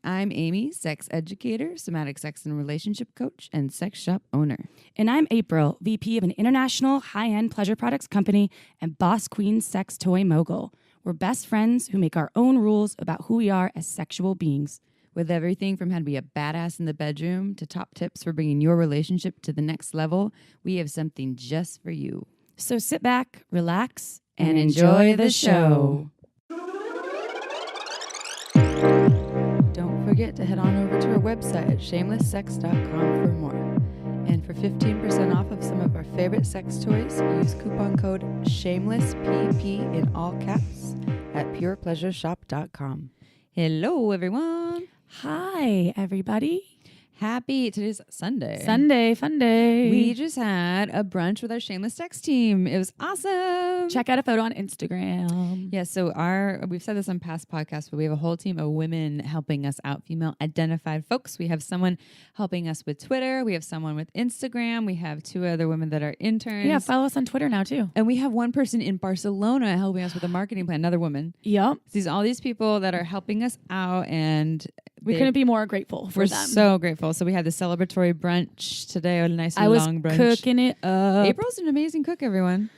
I'm Amy, sex educator, somatic sex and relationship coach, and sex shop owner. And I'm April, VP of an international high-end pleasure products company and boss queen sex toy mogul. We're best friends who make our own rules about who we are as sexual beings. With everything from how to be a badass in the bedroom to top tips for bringing your relationship to the next level, we have something just for you. So sit back, relax, and enjoy the show. Don't forget to head on over to our website at shamelesssex.com for more. And for 15% off of some of our favorite sex toys, use coupon code SHAMELESSPP in all caps at purepleasureshop.com. Hello, everyone. Hi, everybody. Today's Sunday. Fun day. We just had a brunch with our Shameless Sex team. It was awesome. Check out a photo on Instagram. Yeah, so we've said this on past podcasts, but we have a whole team of women helping us out, female identified folks. We have someone helping us with Twitter. We have someone with Instagram. We have 2 other women that are interns. Yeah, follow us on Twitter now, too. And we have one person in Barcelona helping us with a marketing plan, another woman. Yep. All these people that are helping us out, and we couldn't be more grateful for them. We're so grateful. So we had the celebratory brunch today, a nice long brunch. I was cooking it up. April's an amazing cook, everyone.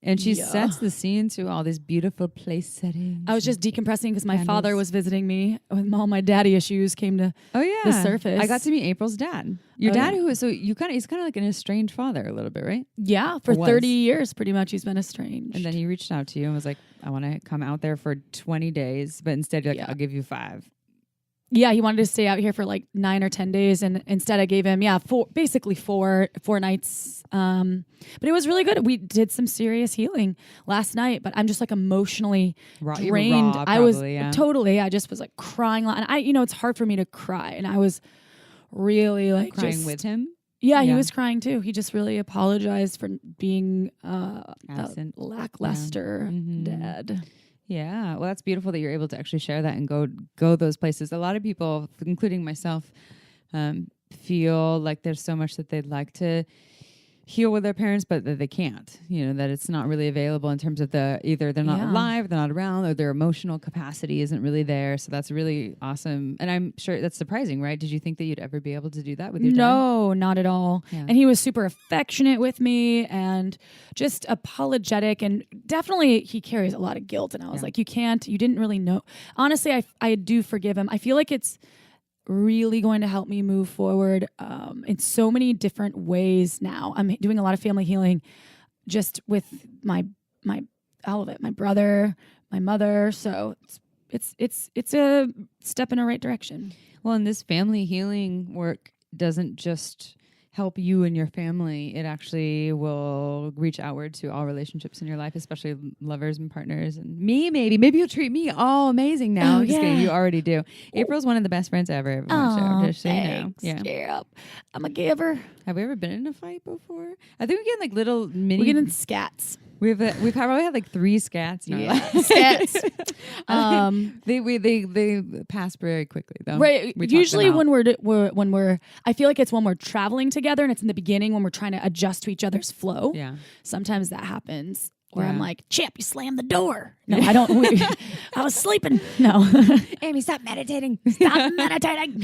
And she sets the scene to all these beautiful place settings. I was just decompressing because my father was visiting me when all my daddy issues came to the surface. I got to meet April's dad. Your dad, he's kind of like an estranged father a little bit, right? Yeah, for 30 years, pretty much, he's been estranged. And then he reached out to you and was like, I want to come out there for 20 days, but instead you're like, I'll give you 5. Yeah, he wanted to stay out here for like 9 or 10 days, and instead I gave him four nights. But it was really good. We did some serious healing last night, but I'm just like emotionally drained. I was totally. I just was like crying, and it's hard for me to cry, and I was really like crying with him. Yeah, he was crying too. He just really apologized for being absent, lackluster dad. Yeah, well, that's beautiful that you're able to actually share that and go those places. A lot of people, including myself, feel like there's so much that they'd like to heal with their parents, but that they can't. That it's not really available in terms of either they're not alive, they're not around, or their emotional capacity isn't really there. So that's really awesome. And I'm sure that's surprising, right? Did you think that you'd ever be able to do that with your dad? No, not at all. Yeah. And he was super affectionate with me and just apologetic. And definitely he carries a lot of guilt. And I was like, you didn't really know. Honestly, I do forgive him. I feel like it's really going to help me move forward in so many different ways now. I'm doing a lot of family healing just with my all of it, my brother, my mother. So it's a step in the right direction. Well, and this family healing work doesn't just help you and your family. It actually will reach outward to all relationships in your life, especially lovers and partners. And me, maybe you'll treat me all amazing now. I'm just kidding. You already do. April's one of the best friends ever. Just so you know. Yeah. I'm a giver. Have we ever been in a fight before? I think we get like little mini. We get in scats. We've probably had like 3 scats in our life. Scats. They pass very quickly though. Right. Usually when we're I feel like it's when we're traveling together and it's in the beginning when we're trying to adjust to each other's flow. Yeah. Sometimes that happens. Or I'm like, Chip, you slammed the door. No, I don't. I was sleeping. No. Amy, stop meditating. Stop meditating.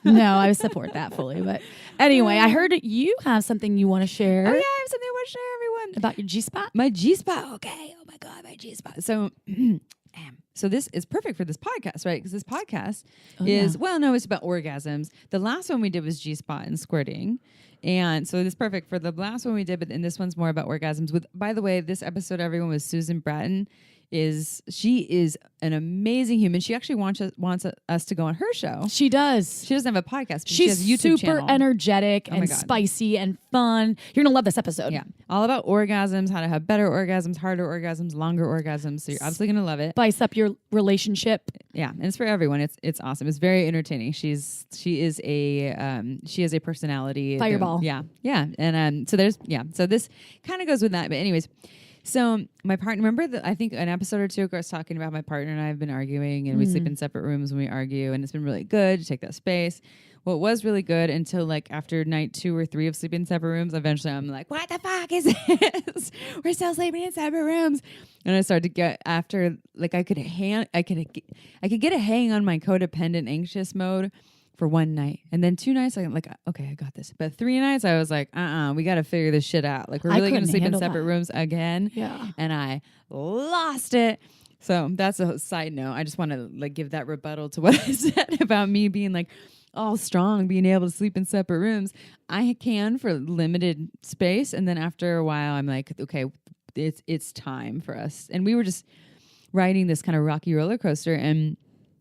No, I support that fully. But anyway, I heard you have something you want to share. Oh, yeah, I have something I want to share, everyone. About your G-spot? My G-spot. Okay. Oh, my God, my G-spot. So this is perfect for this podcast, right? Because this podcast it's about orgasms. The last one we did was G-spot and squirting. And so this is perfect for the last one we did, but this one's more about orgasms. By the way, this episode, everyone, was Susan Bratton. She is an amazing human. She actually wants us to go on her show. She does. She doesn't have a podcast, but she's she has a YouTube super channel. Energetic and spicy and fun. You're going to love this episode. Yeah. All about orgasms, how to have better orgasms, harder orgasms, longer orgasms. So you're absolutely going to love it. Spice up your relationship. Yeah. And it's for everyone. It's awesome. It's very entertaining. She is a personality. Fireball. Yeah. And so this kind of goes with that. But anyways, So my partner, remember that I think an episode or two ago I was talking about my partner and I have been arguing and we sleep in separate rooms when we argue, and it's been really good to take that space. Well, it was really good until like after night 2 or 3 of sleeping in separate rooms. Eventually I'm like, what the fuck is this? We're still sleeping in separate rooms. And I started to get after, like I could get a hang on my codependent anxious mode for 1 night. And then 2 nights, I'm like, okay, I got this. But 3 nights, I was like, we got to figure this shit out. Like, we're really going to sleep in separate rooms again. Yeah. And I lost it. So that's a side note. I just want to like give that rebuttal to what I said about me being like all strong, being able to sleep in separate rooms. I can for limited space. And then after a while, I'm like, okay, it's time for us. And we were just riding this kind of rocky roller coaster. And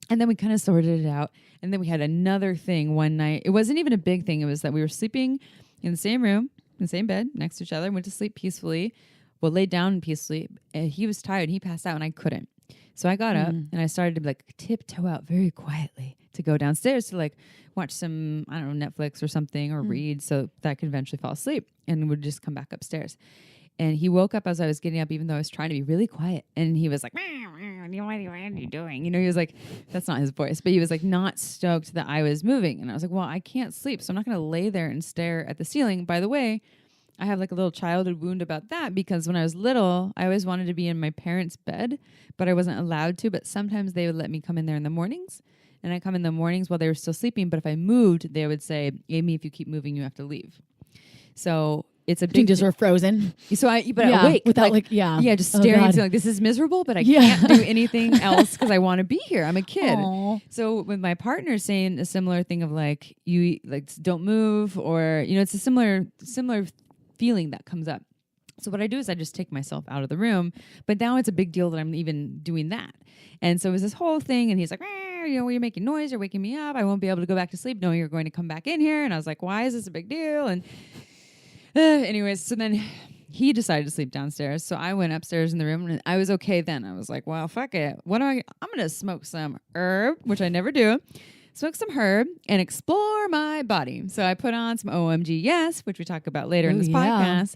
then we kind of sorted it out. And then we had another thing one night. It wasn't even a big thing. It was that we were sleeping in the same room, in the same bed, next to each other, went to sleep peacefully. Well, laid down peacefully. And he was tired. He passed out and I couldn't. So I got up and I started to like tiptoe out very quietly to go downstairs to like watch some, I don't know, Netflix or something or read so that I could eventually fall asleep and would just come back upstairs. And he woke up as I was getting up, even though I was trying to be really quiet. And he was like, what are you doing? You know, he was like, that's not his voice, but he was like not stoked that I was moving. And I was like, well, I can't sleep. So I'm not going to lay there and stare at the ceiling. By the way, I have like a little childhood wound about that because when I was little, I always wanted to be in my parents' bed, but I wasn't allowed to. But sometimes they would let me come in there in the mornings. And I come in the mornings while they were still sleeping. But if I moved, they would say, Amy, if you keep moving, you have to leave. So it's a big... You just were frozen. So awake. Without just staring at like, this is miserable, but I can't do anything else because I want to be here. I'm a kid. Aww. So with my partner saying a similar thing of like, you like don't move, or, you know, it's a similar feeling that comes up. So what I do is I just take myself out of the room, but now it's a big deal that I'm even doing that. And so it was this whole thing, and he's like, you know, you're making noise, you're waking me up. I won't be able to go back to sleep knowing you're going to come back in here. And I was like, why is this a big deal? And anyways, so then he decided to sleep downstairs. So I went upstairs in the room and I was okay then. I was like, well, fuck it. I'm going to smoke some herb, which I never do. Smoke some herb and explore my body. So I put on some OMG Yes, which we talk about later in this podcast.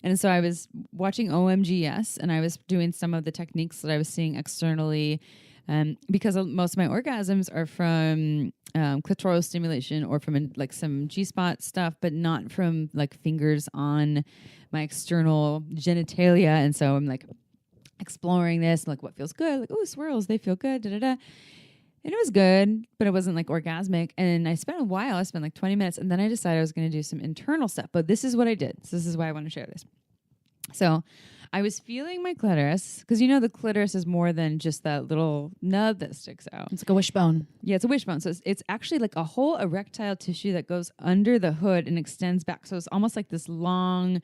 And so I was watching OMG Yes, and I was doing some of the techniques that I was seeing externally, because most of my orgasms are from clitoral stimulation or from like some G-spot stuff, but not from like fingers on my external genitalia. And so I'm like exploring this, like what feels good, like, oh, swirls, they feel good, da-da-da. And it was good, but it wasn't like orgasmic. And I spent a while, I spent like 20 minutes, and then I decided I was going to do some internal stuff. But this is what I did. So this is why I want to share this. So I was feeling my clitoris, because you know the clitoris is more than just that little nub that sticks out. It's like a wishbone. Yeah, it's a wishbone. So it's actually like a whole erectile tissue that goes under the hood and extends back. So it's almost like this long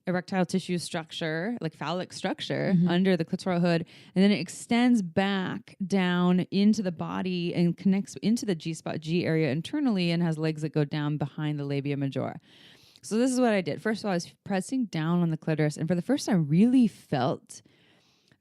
erectile tissue structure, like phallic structure under the clitoral hood. And then it extends back down into the body and connects into the G-spot, G area internally, and has legs that go down behind the labia majora. So this is what I did. First of all, I was pressing down on the clitoris, and for the first time, really felt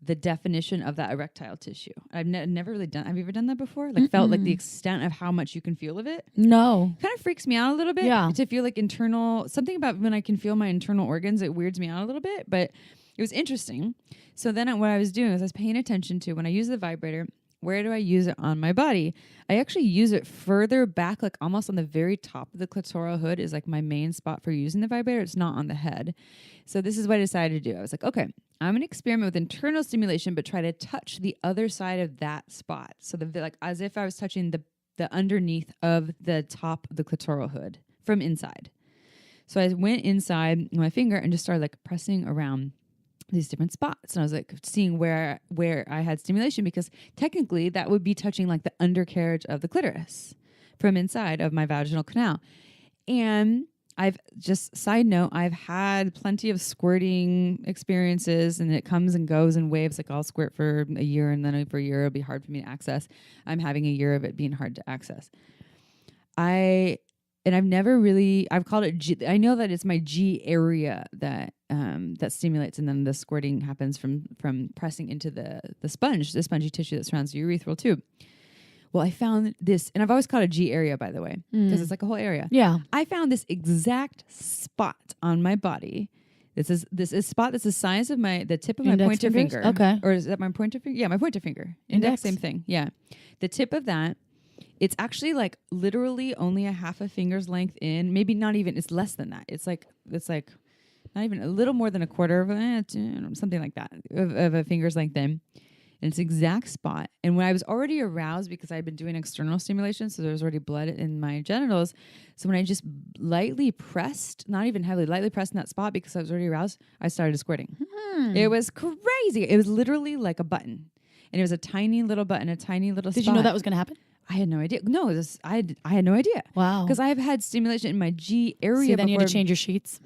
the definition of that erectile tissue. I've never really done. Have you ever done that before? Like felt like the extent of how much you can feel of it? No. Kind of freaks me out a little bit. Yeah. To feel like something about when I can feel my internal organs, it weirds me out a little bit, but it was interesting. So then what I was doing is I was paying attention to when I use the vibrator, where do I use it on my body? I actually use it further back, like almost on the very top of the clitoral hood is like my main spot for using the vibrator. It's not on the head. So this is what I decided to do. I was like, okay, I'm going to experiment with internal stimulation, but try to touch the other side of that spot. So like as if I was touching the underneath of the top of the clitoral hood from inside. So I went inside with my finger and just started like pressing around these different spots. And I was like seeing where I had stimulation, because technically that would be touching like the undercarriage of the clitoris from inside of my vaginal canal. And I've just side note, I've had plenty of squirting experiences, and it comes and goes in waves. Like I'll squirt for a year, and then for a year it'll be hard for me to access. I'm having a year of it being hard to access. I've called it G. I know that it's my G area that stimulates, and then the squirting happens from pressing into the spongy tissue that surrounds the urethral tube. Well, I found this, and I've always called it G area, by the way, because it's like a whole area. Yeah. I found this exact spot on my body This is a spot that's the size of the tip of my Index pointer fingers? finger. Okay. Or is that my pointer finger? Yeah, my pointer finger. Index, same thing. Yeah. The tip of that, it's actually like literally only a half a finger's length in, maybe not even, it's less than that. It's like not even a little more than a quarter of something like that of a finger's length in. And it's the exact spot. And when I was already aroused because I had been doing external stimulation, so there was already blood in my genitals. So when I just lightly pressed, not even heavily, lightly pressed in that spot because I was already aroused, I started squirting. It was crazy. It was literally like a button. And it was a tiny little button, a tiny little spot. Did you know that was going to happen? I had no idea. No, I had no idea. Wow. Because I've had stimulation in my G area. So then you had to change your sheets?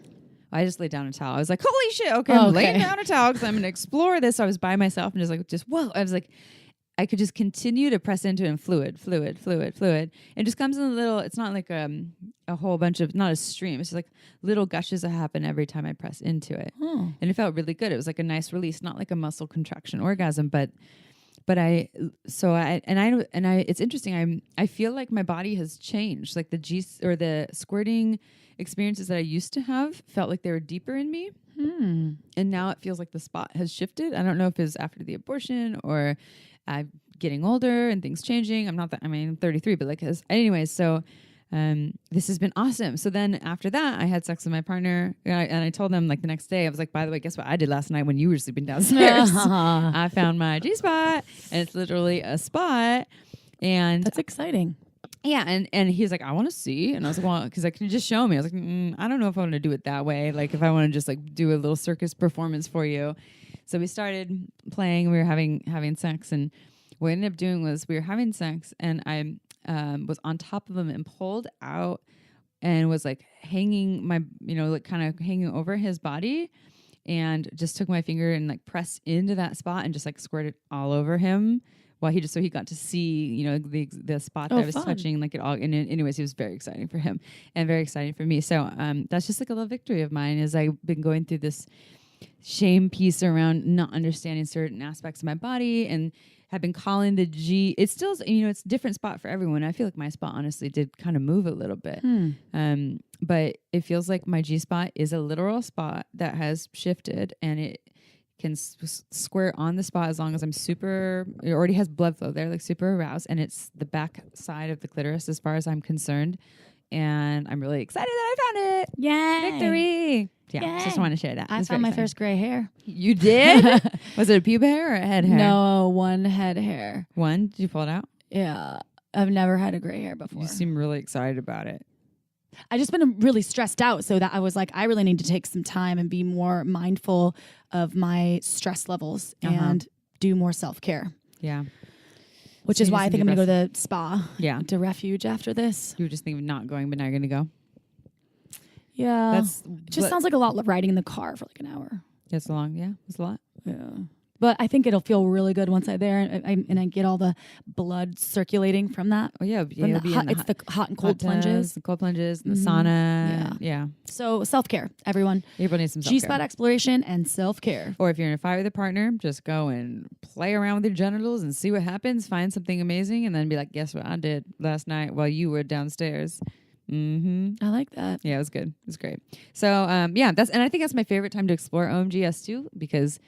I just laid down a towel. I was like, holy shit. Okay, I'm laying down a towel because I'm going to explore this. So I was by myself and whoa. I was like, I could just continue to press into it and fluid. It just comes in a little, it's not like a whole bunch of, not a stream. It's just like little gushes that happen every time I press into it. And it felt really good. It was like a nice release, not like a muscle contraction orgasm, it's interesting. I feel like my body has changed. Like the squirting experiences that I used to have felt like they were deeper in me. And now it feels like the spot has shifted. I don't know if it's after the abortion or I'm getting older and things changing. I'm 33, but anyways, so this has been awesome. So then after that, I had sex with my partner and I told them the next day, I was like, by the way, guess what I did last night when you were sleeping downstairs? I found my G-spot and it's literally a spot. And that's exciting. Yeah, and he's like, I want to see. And I was like, well, because can you just show me? I was like, I don't know if I want to do it that way. Like if I want to just do a little circus performance for you. So we started playing, we were having sex, and what we ended up doing was we were having sex and I was on top of him and pulled out and was hanging kind of hanging over his body and just took my finger and pressed into that spot and just squirted all over him. Well, he got to see, the spot that I was touching, it all. And anyways, it was very exciting for him and very exciting for me. So that's just a little victory of mine as I've been going through this shame piece around not understanding certain aspects of my body and have been calling the G. It's still, it's a different spot for everyone. I feel like my spot honestly did kind of move a little bit. But it feels like my G spot is a literal spot that has shifted and it can square on the spot as long as it already has blood flow there, super aroused, and it's the back side of the clitoris as far as I'm concerned. And I'm really excited that I found it. Yay. Victory. Yeah, Yay. just want to share that. I found my first gray hair. You did? Was it a pubic hair or a head hair? No, one head hair. One? Did you pull it out? Yeah. I've never had a gray hair before. You seem really excited about it. I just been really stressed out, so that I was like, I really need to take some time and be more mindful of my stress levels and do more self-care. Yeah. Which is why I think I'm going to go to the spa. Yeah. To Refuge after this. You were just thinking of not going, but now you're going to go? Yeah. It just sounds like a lot riding in the car for an hour. That's long. Yeah. It's a lot. Yeah. But I think it'll feel really good once I'm there and I get all the blood circulating from that. Oh, yeah. It's the hot and cold plunges. The cold plunges, and the sauna. Yeah. So self-care, everyone. Everybody needs some self-care. G-spot exploration and self-care. Or if you're in a fight with a partner, just go and play around with your genitals and see what happens. Find something amazing and then be like, guess what I did last night while you were downstairs. I like that. Yeah, it was good. It was great. So, and I think that's my favorite time to explore OMGS too, because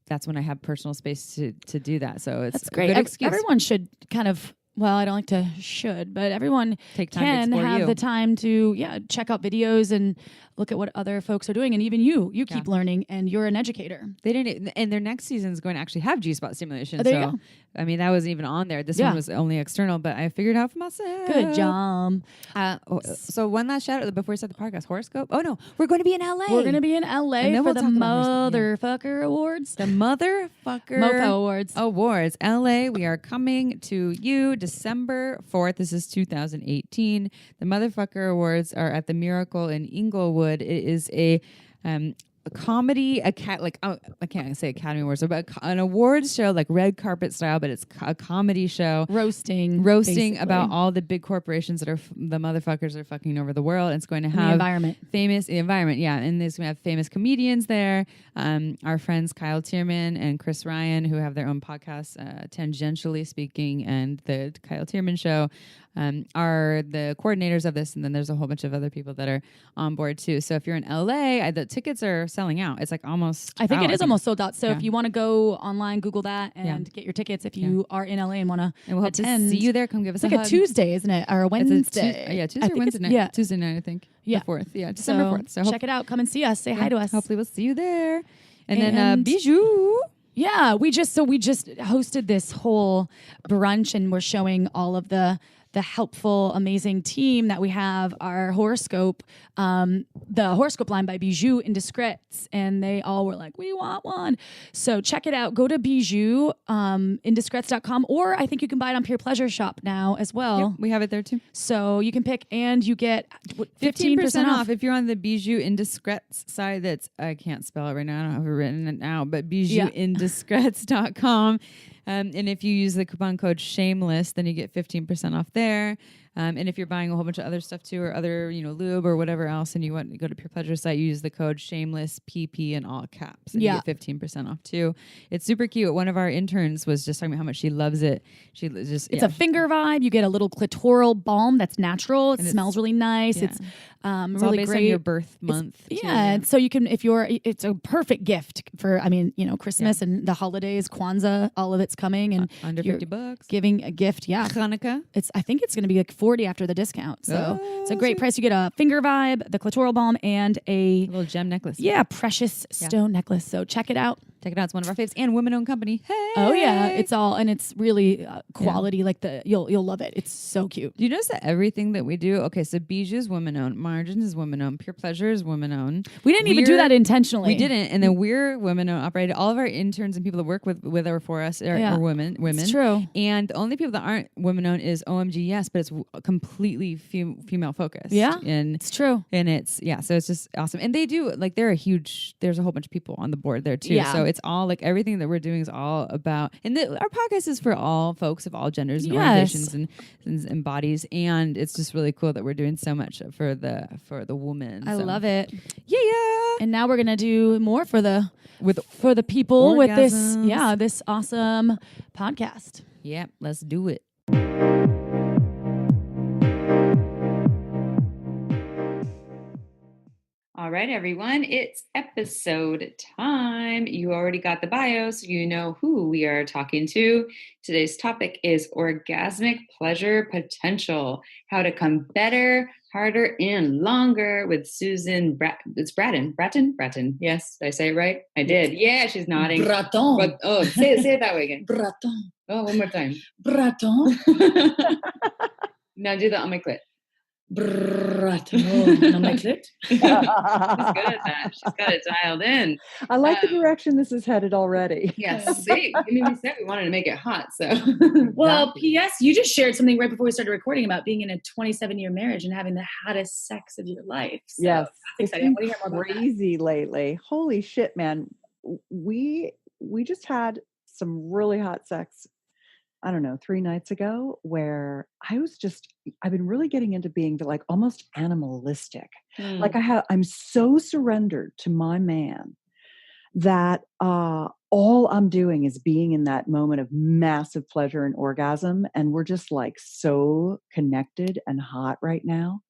that's when I have personal space to do that. So it's that's great. Everyone should kind of, well, I don't like to should, but everyone can have the time to check out videos and look at what other folks are doing. And even you keep learning and you're an educator. They didn't, and their next season is going to actually have G-spot stimulation. There you go. I mean, that wasn't even on there. This one was only external, but I figured it out for myself. Good job. So one last shout out before we start the podcast. Horoscope. Oh no, we're going to be in LA. We're going to be in LA for the Motherfucker Awards. The Motherfucker Mofo Awards. LA. We are coming to you December 4th. This is 2018. The Motherfucker Awards are at the Miracle in Inglewood. It is a comedy, I can't say Academy Awards, but an awards show, like red carpet style, but it's a comedy show. Roasting basically. About all the big corporations that are the motherfuckers are fucking over the world. It's going to have the environment, yeah. And there's going to have famous comedians there. Our friends Kyle Tierman and Chris Ryan, who have their own podcast, Tangentially Speaking, and the Kyle Tierman Show. are the coordinators of this. And then there's a whole bunch of other people that are on board too. So if you're in LA, the tickets are selling out. It's like almost I think out, it is almost sold out. So Yeah. if you want to go online, Google that and get your tickets if you are in LA and want to And we'll hope to attend. see you there. Come give us It's a like hug. a Tuesday, isn't it? Or a Wednesday. Tuesday or Wednesday night. Yeah. Tuesday night, I think. Yeah. The 4th. Yeah, December 4th. So check it out. Come and see us. Say hi to us. Hopefully we'll see you there. And then Bijou. Yeah, we just hosted this whole brunch, and we're showing all of the helpful, amazing team that we have, our horoscope, the horoscope line by Bijou Indiscrets, and they all were like, we want one. So check it out. Go to Bijou, indiscrets.com, or I think you can buy it on Pure Pleasure Shop now as well. Yep, we have it there too. So you can pick, and you get 15% off if you're on the Bijou Indiscrets side. That's, I can't spell it right now. I don't have it written it now, but bijouindiscrets.com. And if you use the coupon code shameless, then you get 15% off there. And if you're buying a whole bunch of other stuff too, or other, lube or whatever else, and you want to go to Pure Pleasure site, you use the code shameless PP in all caps, and you get 15% off too. It's super cute. One of our interns was just talking about how much she loves it. It's a finger vibe. You get a little clitoral balm that's natural. It smells really nice. Yeah. It's It's really all based great on your birth month. And so you can, it's a perfect gift for, Christmas and the holidays, Kwanzaa, all of it's coming, and under $50. Giving a gift. Yeah. Hanukkah. I think it's going to be like 40 after the discount. So it's a great price. You get a finger vibe, the clitoral balm, and a little gem necklace. Yeah. Precious stone necklace. So check it out. Check it out. It's one of our faves and women-owned company. Hey. Oh yeah, it's all, and it's really quality. Like you'll love it. It's so cute. Do you notice that everything that we do? Okay, so Bijou is women-owned, Margins is women-owned, Pure Pleasure is women-owned. We didn't even do that intentionally. We didn't, and then we're women-owned operated. All of our interns and people that work with or for us are women. It's true. And the only people that aren't women-owned is OMG Yes, but it's completely female-focused. Yeah, and it's true. And it's so it's just awesome. And they do there's a whole bunch of people on the board there too. Yeah. So it's all like everything that we're doing is all about, and our podcast is for all folks of all genders and organizations and bodies, and it's just really cool that we're doing so much for the woman. I love it. Yeah. And now we're gonna do more for the people orgasms. with this awesome podcast. Yeah, let's do it. All right, everyone, it's episode time. You already got the bio, so you know who we are talking to. Today's topic is orgasmic pleasure potential, how to come better, harder, and longer with Susan Bratton. It's Bratton. Yes, did I say it right? I did. Yeah, she's nodding. Bratton. Say it that way again. Bratton. Oh, one more time. Bratton. Now do that on my clit. Bratton. On my clit. She's good at that. She's got it dialed in. I like the direction this is headed already. Yes. See, we said we wanted to make it hot. So, well, P.S. You just shared something right before we started recording about being in a 27-year marriage and having the hottest sex of your life. So yes, it's been crazy lately. Holy shit, man! We just had some really hot sex. I don't know, 3 nights ago, where I've been really getting into being like almost animalistic. Like I'm so surrendered to my man that all I'm doing is being in that moment of massive pleasure and orgasm. And we're just like so connected and hot right now.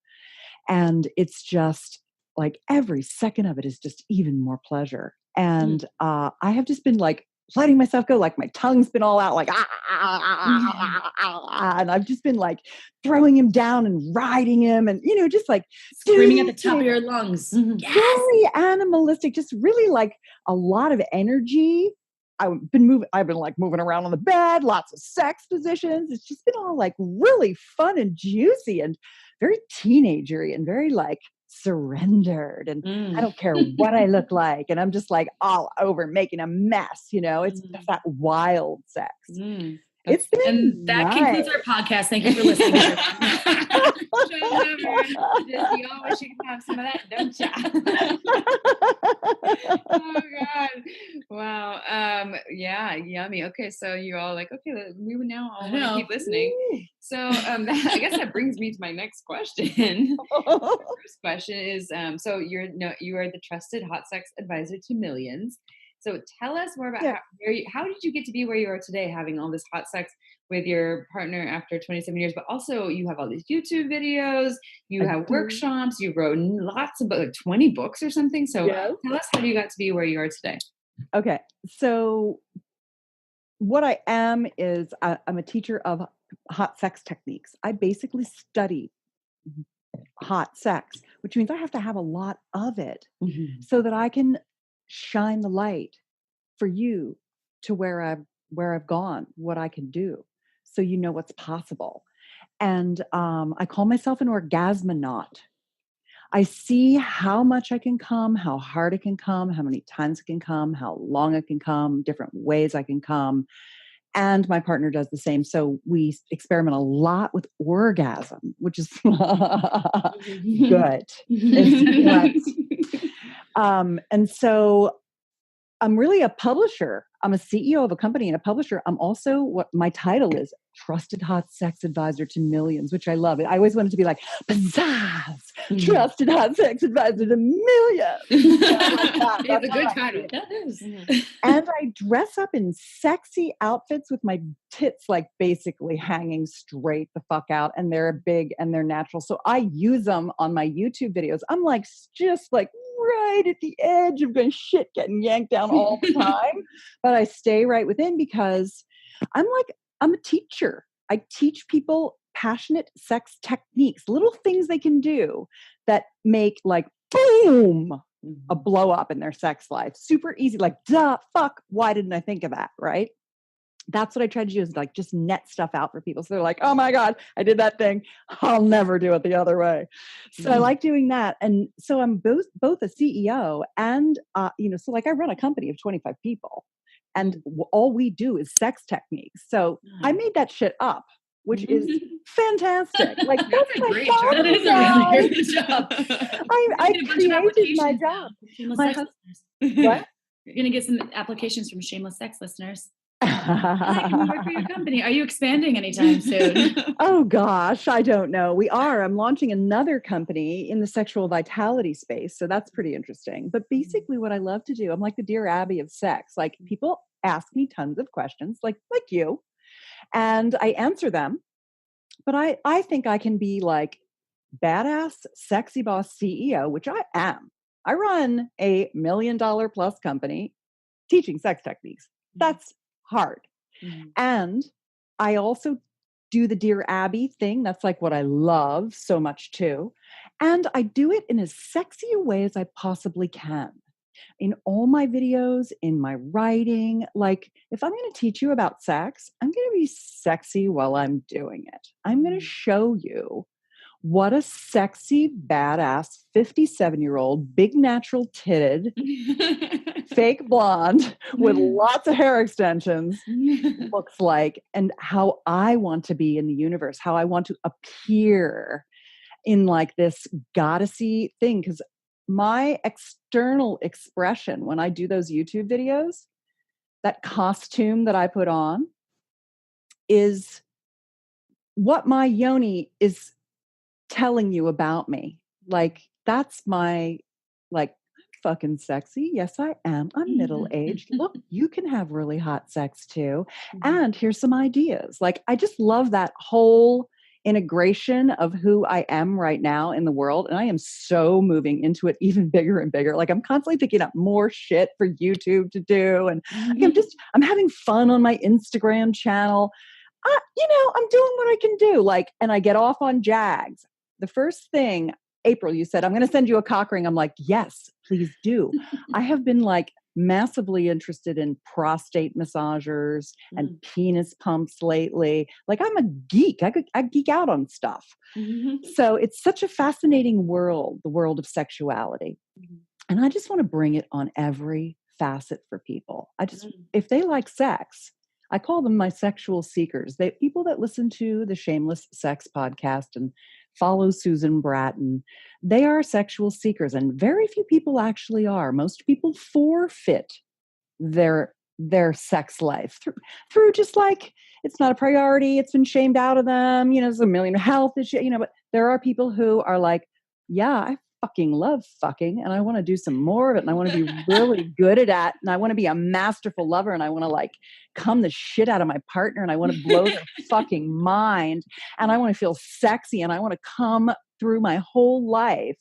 And it's just like every second of it is just even more pleasure. And I have just been like letting myself go, like my tongue's been all out, like and I've just been like throwing him down and riding him, and just like screaming at the top of your lungs. Yes. Very animalistic, just really like a lot of energy. I've been like moving around on the bed, lots of sex positions. It's just been all like really fun and juicy and very teenagery and very like surrendered, and I don't care what I look like, and I'm just like all over making a mess, it's just that wild sex. It's been and that concludes our podcast. Thank you for listening. You always should have some of that, don't you? Oh God! Wow. Yeah. Yummy. Okay. So you're all like, okay, we would now all want to keep listening. So I guess that brings me to my next question. The first question is, so you are the trusted hot sex advisor to millions. So tell us more about Yeah. how did you get to be where you are today, having all this hot sex with your partner after 27 years, but also you have all these YouTube videos, you I have do. workshops, you wrote lots of like 20 books or something. So Yes. tell us how you got to be where you are today. Okay. So what I am is I'm a teacher of hot sex techniques. I basically study hot sex, which means I have to have a lot of it so that I can shine the light for you to where I've gone, what I can do, so you know what's possible. And I call myself an orgasmonaut. I see how much I can come, how hard it can come, how many times it can come, how long it can come, different ways I can come. And my partner does the same. So we experiment a lot with orgasm, which is good. It's great. And so I'm really a publisher. I'm a CEO of a company and a publisher. I'm also, what my title is, Trusted Hot Sex Advisor to Millions, which I love. I always wanted to be like, pizzazz, Trusted Hot Sex Advisor to Millions. It's a good title. That is. And I dress up in sexy outfits with my tits like basically hanging straight the fuck out, and they're big and they're natural. So I use them on my YouTube videos. I'm like just like right at the edge of going shit getting yanked down all the time. But I stay right within because I'm a teacher. I teach people passionate sex techniques, little things they can do that make like boom, a blow up in their sex life. Super easy. Like, duh, fuck. Why didn't I think of that? Right. That's what I try to do, is like just net stuff out for people. So they're like, oh my God, I did that thing. I'll never do it the other way. So I like doing that. And so I'm both a CEO and, so like I run a company of 25 people and all we do is sex techniques. So I made that shit up, which is fantastic. Like that's a my great job. job. That is a really good job. I created my job. My what? You're going to get some applications from shameless sex listeners. Hi, can we work for your company? Are you expanding anytime soon? Oh gosh, I don't know. We are. I'm launching another company in the sexual vitality space. So that's pretty interesting. But basically what I love to do, I'm like the Dear Abby of sex. Like people ask me tons of questions like you, and I answer them. But I think I can be like badass, sexy boss CEO, which I am. I run a $1 million plus company teaching sex techniques. That's hard. And I also do the Dear Abby thing. That's like what I love so much too. And I do it in as sexy a way as I possibly can. In all my videos, in my writing, like if I'm going to teach you about sex, I'm going to be sexy while I'm doing it. I'm going to show you what a sexy, badass 57-year-old, big natural titted, fake blonde with lots of hair extensions looks like, and how I want to be in the universe, how I want to appear in like this goddessy thing. Because my external expression when I do those YouTube videos, that costume that I put on is what my yoni is telling you about me. Like that's my like fucking sexy. Yes, I am. I'm middle-aged. Look, you can have really hot sex too. And here's some ideas. Like I just love that whole integration of who I am right now in the world. And I am so moving into it even bigger and bigger. Like I'm constantly picking up more shit for YouTube to do. And like, I'm having fun on my Instagram channel. I'm doing what I can do. Like, and I get off on Jags. The first thing, April, you said, I'm going to send you a cock ring. I'm like, yes, please do. I have been like massively interested in prostate massagers and penis pumps lately. Like I'm a geek. I geek out on stuff. So it's such a fascinating world, the world of sexuality. And I just want to bring it on every facet for people. If they like sex, I call them my sexual seekers. People that listen to the Shameless Sex podcast and follow Susan Bratton, they are sexual seekers, and very few people actually are. Most people forfeit their sex life through just like it's not a priority. It's been shamed out of them. There's a million health issues. But there are people who are like, yeah, fucking love fucking, and I want to do some more of it, and I want to be really good at it, and I want to be a masterful lover, and I want to like come the shit out of my partner, and I want to blow their fucking mind, and I want to feel sexy, and I want to come through my whole life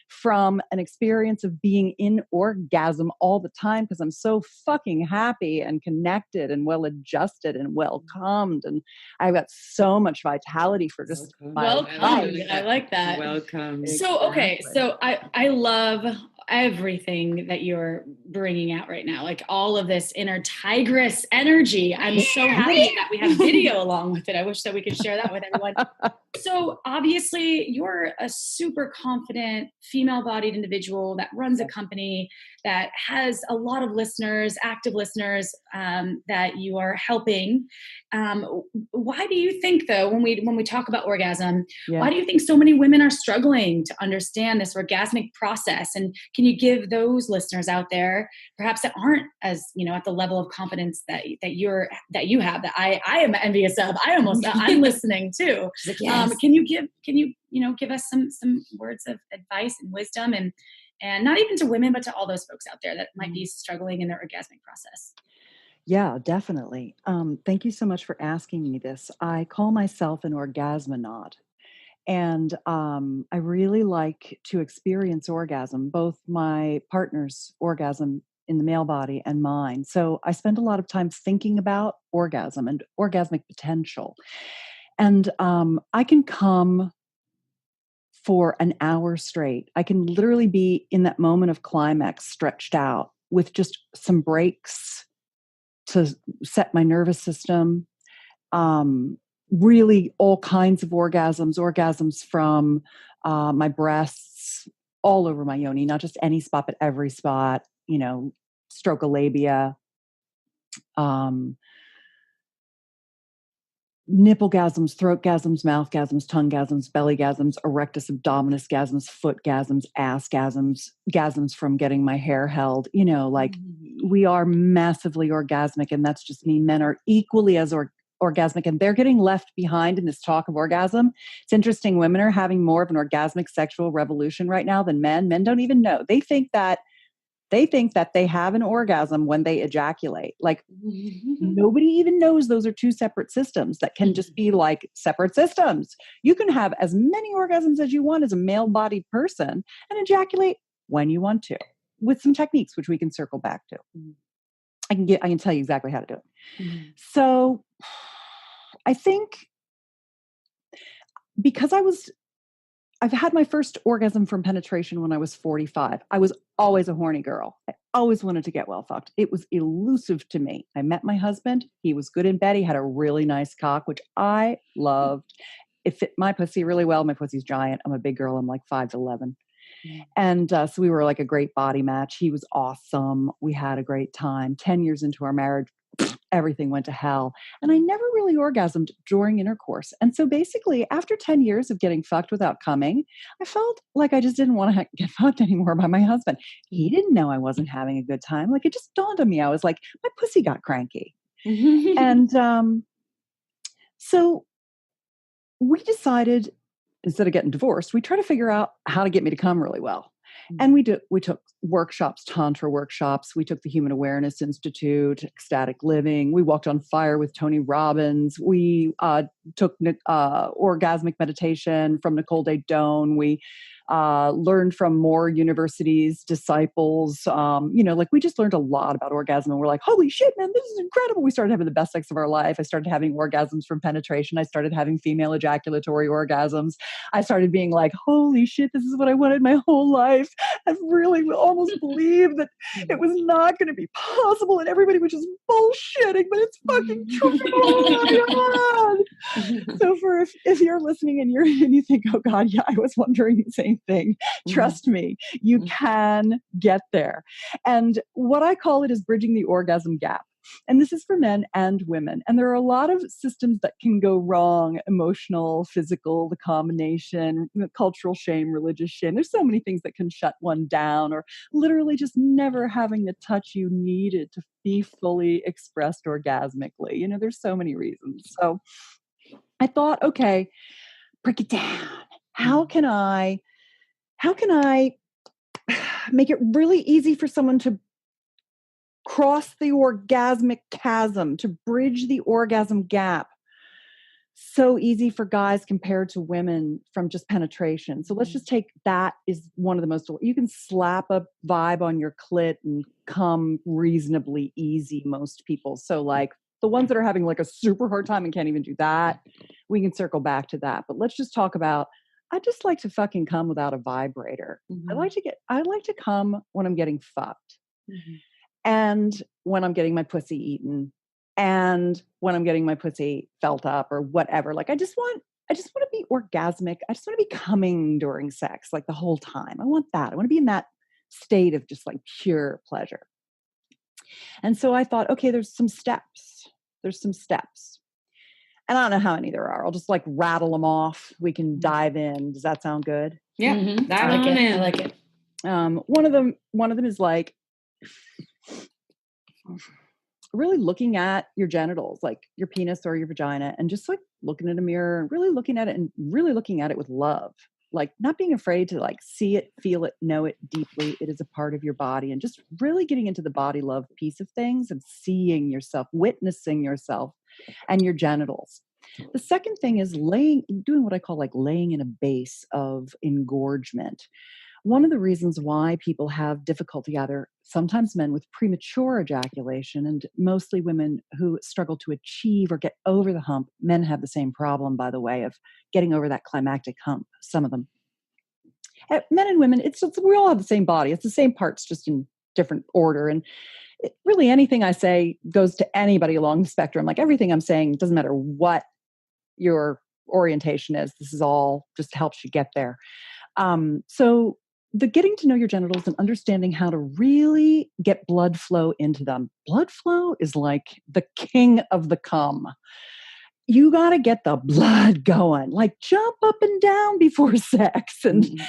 from an experience of being in orgasm all the time, because I'm so fucking happy and connected and well adjusted and well calmed, and I've got so much vitality for just welcome. I like that. Welcome. So okay, so I love everything that you're bringing out right now, like all of this inner tigress energy. I'm so happy that we have video along with it. I wish that we could share that with everyone. So obviously you're a super confident female-bodied individual that runs a company that has a lot of listeners, active listeners, that you are helping. Why do you think, though, when we talk about orgasm, why do you think so many women are struggling to understand this orgasmic process? And can you give those listeners out there, perhaps that aren't as, at the level of confidence that you have, that I am envious of? I'm listening too. Like, yes. Can you give us some words of advice and wisdom, and not even to women, but to all those folks out there that might be struggling in their orgasmic process? Yeah, definitely. Thank you so much for asking me this. I call myself an orgasmonaut. And I really like to experience orgasm, both my partner's orgasm in the male body and mine. So I spend a lot of time thinking about orgasm and orgasmic potential. And I can come for an hour straight. I can literally be in that moment of climax stretched out with just some breaks to set my nervous system. Really all kinds of orgasms from my breasts, all over my yoni, not just any spot, but every spot, stroke a labia, nipple-gasms, throat-gasms, mouth-gasms, tongue-gasms, belly-gasms, erectus abdominis gasms, foot-gasms, ass-gasms, gasms from getting my hair held. We are massively orgasmic, and that's just me. Men are equally as orgasmic, and they're getting left behind in this talk of orgasm. It's interesting. Women are having more of an orgasmic sexual revolution right now than men. Men don't even know. They think that they have an orgasm when they ejaculate. Like nobody even knows those are two separate systems that can just be like separate systems. You can have as many orgasms as you want as a male-bodied person and ejaculate when you want to, with some techniques, which we can circle back to. I can tell you exactly how to do it. So I think because I've had my first orgasm from penetration when I was 45. I was always a horny girl. I always wanted to get well fucked. It was elusive to me. I met my husband. He was good in bed. He had a really nice cock, which I loved. It fit my pussy really well. My pussy's giant. I'm a big girl. I'm like 5'11". And so we were like a great body match. He was awesome. We had a great time. 10 years into our marriage, everything went to hell. And I never really orgasmed during intercourse. And so basically, after 10 years of getting fucked without coming, I felt like I just didn't want to get fucked anymore by my husband. He didn't know I wasn't having a good time. Like, it just dawned on me. I was like, my pussy got cranky. And so we decided, instead of getting divorced, we tried to figure out how to get me to come really well. And we took workshops, Tantra workshops. We took the Human Awareness Institute, Ecstatic Living. We walked on fire with Tony Robbins. We took orgasmic meditation from Nicole Day-Doan. We learned from more universities, disciples. We just learned a lot about orgasm, and we're like, holy shit, man, this is incredible. We started having the best sex of our life. I started having orgasms from penetration. I started having female ejaculatory orgasms. I started being like, holy shit, this is what I wanted my whole life. I really almost believed that it was not going to be possible, and everybody was just bullshitting, but it's fucking true. Oh my God. So if you're listening and you think, oh God, yeah, I was wondering the same thing. Trust me, you can get there. And what I call it is bridging the orgasm gap. And this is for men and women. And there are a lot of systems that can go wrong: emotional, physical, the combination, cultural shame, religious shame. There's so many things that can shut one down, or literally just never having the touch you needed to be fully expressed orgasmically. There's so many reasons. So I thought, okay, break it down. How can I how can I make it really easy for someone to cross the orgasmic chasm, to bridge the orgasm gap? So easy for guys compared to women from just penetration. So let's just take that is one of the most, you can slap a vibe on your clit and come reasonably easy, most people. So like the ones that are having like a super hard time and can't even do that, we can circle back to that. But let's just talk about, I just like to fucking come without a vibrator. I like to come when I'm getting fucked. And when I'm getting my pussy eaten, and when I'm getting my pussy felt up or whatever. Like I just want to be orgasmic. I just want to be coming during sex like the whole time. I want that. I want to be in that state of just like pure pleasure. And so I thought, okay, there's some steps. And I don't know how many there are. I'll just like rattle them off. We can dive in. Does that sound good? Yeah. I like it. One of them is like really looking at your genitals, like your penis or your vagina, and just like looking in a mirror and really looking at it and really looking at it with love, like not being afraid to like see it, feel it, know it deeply. It is a part of your body, and just really getting into the body love piece of things and seeing yourself, witnessing yourself and your genitals. The second thing is doing what I call like laying in a base of engorgement. One of the reasons why people have difficulty, either sometimes men with premature ejaculation and mostly women who struggle to achieve or get over the hump. Men have the same problem, by the way, of getting over that climactic hump, some of them. Men and women, we all have the same body. It's the same parts, just in different order. And really anything I say goes to anybody along the spectrum. Like everything I'm saying, doesn't matter what your orientation is. This is all just helps you get there. So the getting to know your genitals and understanding how to really get blood flow into them. Blood flow is like the king of the cum. You got to get the blood going, like jump up and down before sex and,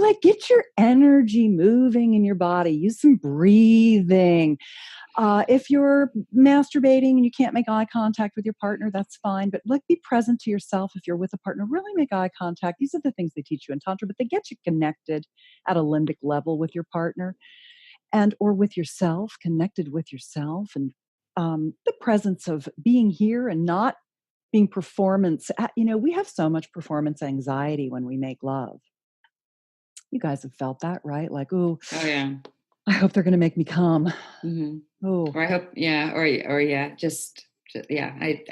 like get your energy moving in your body. Use some breathing. If you're masturbating and you can't make eye contact with your partner, that's fine. But like be present to yourself. If you're with a partner, really make eye contact. These are the things they teach you in Tantra, but they get you connected at a limbic level with your partner or with yourself, connected with yourself. And the presence of being here and not being performance. We have so much performance anxiety when we make love. You guys have felt that, right? Like, oh yeah. I hope they're going to make me come. Or I hope, I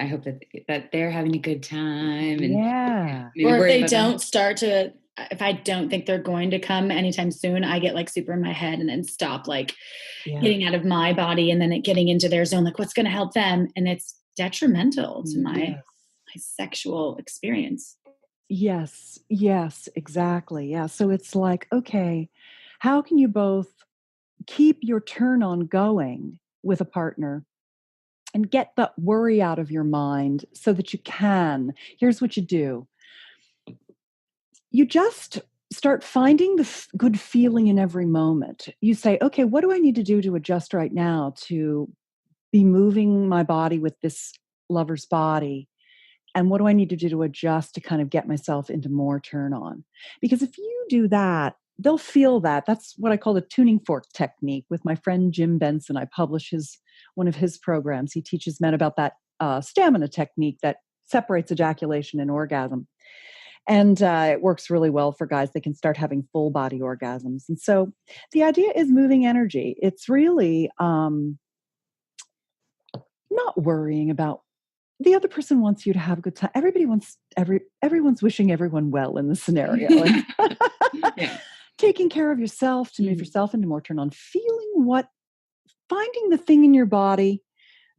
hope that they're having a good time. And or if they don't start to, if I don't think they're going to come anytime soon, I get like super in my head and then stop like getting out of my body and then getting into their zone. Like what's going to help them? And it's detrimental to my sexual experience. Yes, exactly. Yeah. So it's like, okay, how can you both keep your turn on going with a partner and get that worry out of your mind so that you can? Here's what you do. You just start finding the good feeling in every moment. You say, okay, what do I need to do to adjust right now to be moving my body with this lover's body? And what do I need to do to adjust to kind of get myself into more turn on? Because if you do that, they'll feel that. That's what I call the tuning fork technique. With my friend Jim Benson, I publish one of his programs. He teaches men about that stamina technique that separates ejaculation and orgasm. And it works really well for guys. They can start having full body orgasms. And so the idea is moving energy. It's really not worrying about the other person wants you to have a good time. Everyone's wishing everyone well in this scenario. And taking care of yourself to move yourself into more turn on, finding the thing in your body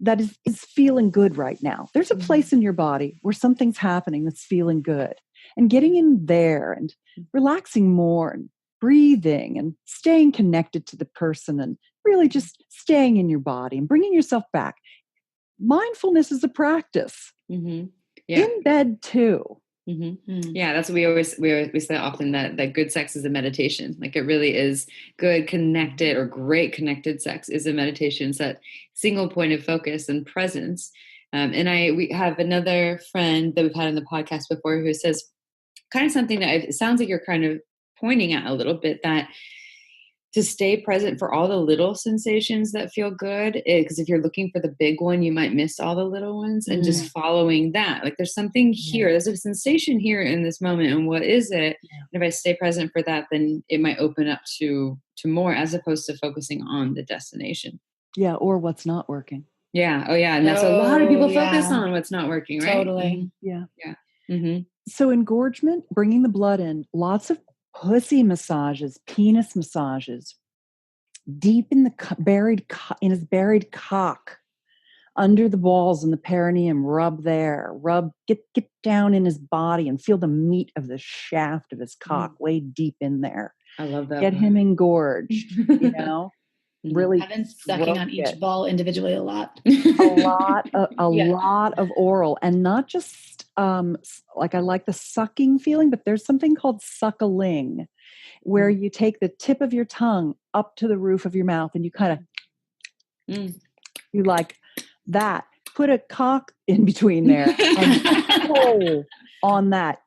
that is feeling good right now. There's a place in your body where something's happening that's feeling good, and getting in there and relaxing more and breathing and staying connected to the person and really just staying in your body and bringing yourself back. Mindfulness is a practice. In bed too. Yeah, that's what we say often, that good sex is a meditation. Like it really is. Good connected or great connected sex is a meditation. It's that single point of focus and presence. We have another friend that we've had on the podcast before who says kind of something that it sounds like you're kind of pointing at a little bit, that to stay present for all the little sensations that feel good, because if you're looking for the big one, you might miss all the little ones, and just following that. Like there's something here, there's a sensation here in this moment, and what is it? And if I stay present for that, then it might open up to more, as opposed to focusing on the destination. Yeah, or what's not working. Yeah. Oh yeah. And that's a lot of people focus on what's not working, right? Totally. Yeah. Yeah. Mm-hmm. So engorgement, bringing the blood in, lots of pussy massages, penis massages, deep in the in his buried cock, under the balls and the perineum. Rub there. Get down in his body and feel the meat of the shaft of his cock way deep in there. I love that. Get him engorged. You know, really. I've been sucking on each ball individually a lot. a lot of oral, and not just like I like the sucking feeling, but there's something called suckling, where you take the tip of your tongue up to the roof of your mouth and you kind of you like that. Put a cock in between there and pull on that.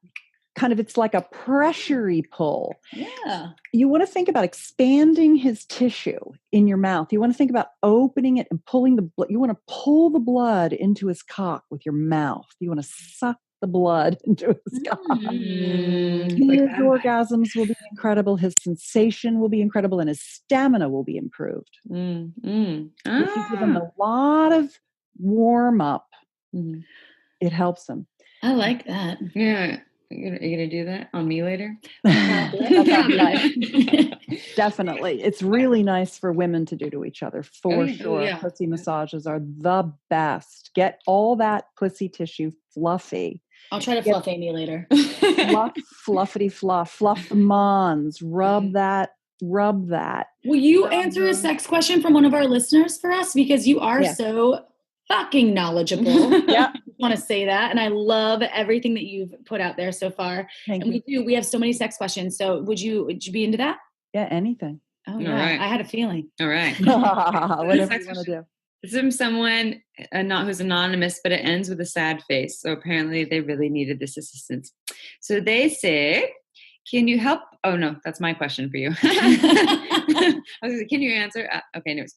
Kind of, it's like a pressure-y pull. Yeah. You want to think about expanding his tissue in your mouth. You want to think about opening it and pulling the blood. You want to pull the blood into his cock with your mouth. You want to suck the blood into his cock. His orgasms will be incredible. His sensation will be incredible, and his stamina will be improved. If you give him a lot of warm up, it helps him. I like that. Yeah. Are you gonna do that on me later? Definitely. It's really nice for women to do to each other, for sure. Yeah. Pussy massages are the best. Get all that pussy tissue fluffy. I'll try to fluff Amy later. Fluffity fluff the mons. Rub that. Will you answer a sex question from one of our listeners for us? Because you are so fucking knowledgeable. Yeah. I want to say that. And I love everything that you've put out there so far. Thank you. We have so many sex questions. So would you be into that? Yeah, anything. Oh, yeah. Right. I had a feeling. All right. Whatever you want to do. This is from someone who's anonymous, but it ends with a sad face. So apparently they really needed this assistance. So they say, can you help? Oh, no, that's my question for you. I was like, can you answer? Okay, anyways.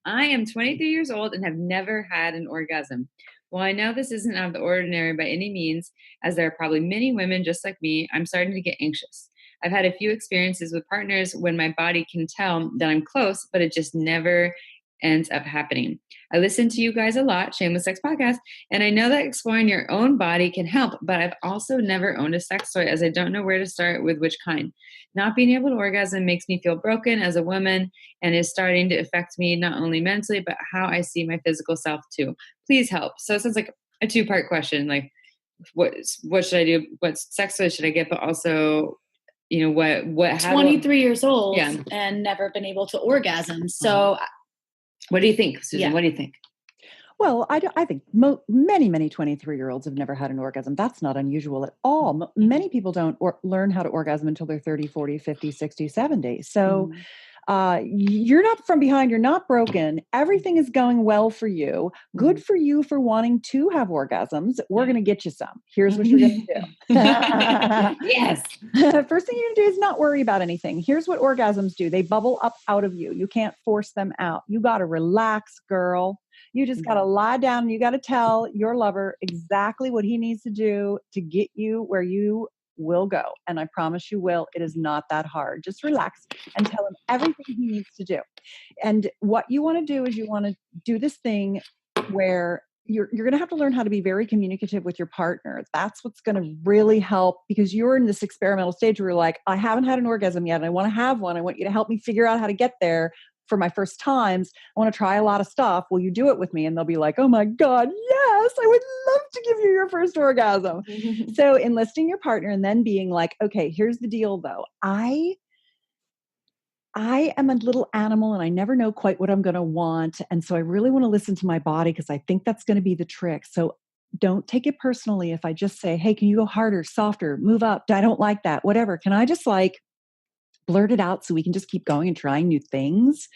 I am 23 years old and have never had an orgasm. While I know this isn't out of the ordinary by any means, as there are probably many women just like me, I'm starting to get anxious. I've had a few experiences with partners when my body can tell that I'm close, but it just never ends up happening. I listen to you guys a lot, Shameless Sex Podcast, and I know that exploring your own body can help, but I've also never owned a sex toy, as I don't know where to start with which kind. Not being able to orgasm makes me feel broken as a woman and is starting to affect me not only mentally, but how I see my physical self too. Please help. So it sounds like a two-part question, like what should I do? What sex toy should I get? But also, you know, what 23 years old and never been able to orgasm. So what do you think, Susan? What do you think? Well, I think many 23-year-olds have never had an orgasm. That's not unusual at all. Many people don't learn how to orgasm until they're 30, 40, 50, 60, 70. So you're not from behind. You're not broken. Everything is going well for you. Good for you for wanting to have orgasms. We're going to get you some. Here's what you're going to do. Yes. First thing you're going to do is not worry about anything. Here's what orgasms do. They bubble up out of you. You can't force them out. You got to relax, girl. You just got to lie down and you got to tell your lover exactly what he needs to do to get you where you will go. And I promise you will. It is not that hard. Just relax and tell him everything he needs to do. And what you want to do is you want to do this thing where you're going to have to learn how to be very communicative with your partner. That's what's going to really help, because you're in this experimental stage where you're like, I haven't had an orgasm yet and I want to have one. I want you to help me figure out how to get there. For my first times, I want to try a lot of stuff. Will you do it with me? And they'll be like, oh my God, yes, I would love to give you your first orgasm. So enlisting your partner and then being like, okay, here's the deal though. I am a little animal and I never know quite what I'm going to want. And so I really want to listen to my body because I think that's going to be the trick. So don't take it personally if I just say, hey, can you go harder, softer, move up? I don't like that, whatever. Can I just like blurt it out so we can just keep going and trying new things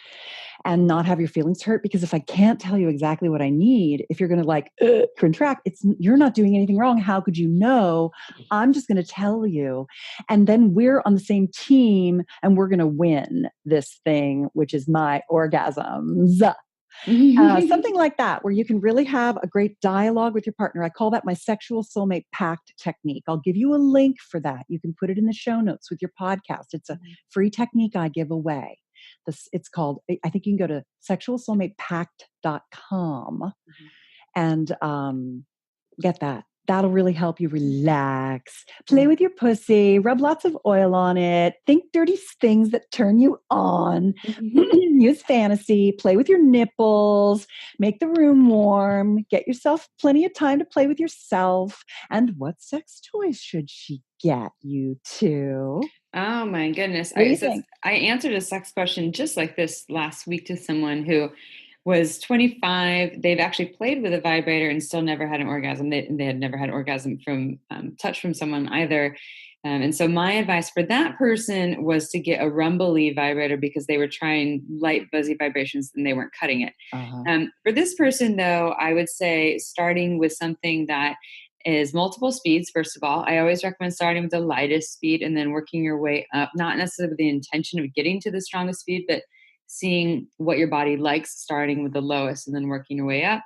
and not have your feelings hurt. Because if I can't tell you exactly what I need, if you're going to like contract, you're not doing anything wrong. How could you know? I'm just going to tell you. And then we're on the same team and we're going to win this thing, which is my orgasms. Something like that, where you can really have a great dialogue with your partner. I call that my sexual soulmate pact technique. I'll give you a link for that. You can put it in the show notes with your podcast. It's a free technique I give away. It's called, I think you can go to sexualsoulmatepact.com and get that. That'll really help you relax, play with your pussy, rub lots of oil on it, think dirty things that turn you on, use fantasy, play with your nipples, make the room warm, get yourself plenty of time to play with yourself. And what sex toys should she get you to? Oh my goodness. What do you think? I answered a sex question just like this last week to someone who was 25. They've actually played with a vibrator and still never had an orgasm. They had never had an orgasm from touch from someone either. And so my advice for that person was to get a rumbly vibrator because they were trying light, buzzy vibrations and they weren't cutting it. For this person, though, I would say starting with something that is multiple speeds. First of all, I always recommend starting with the lightest speed and then working your way up, not necessarily with the intention of getting to the strongest speed, but seeing what your body likes, starting with the lowest and then working your way up.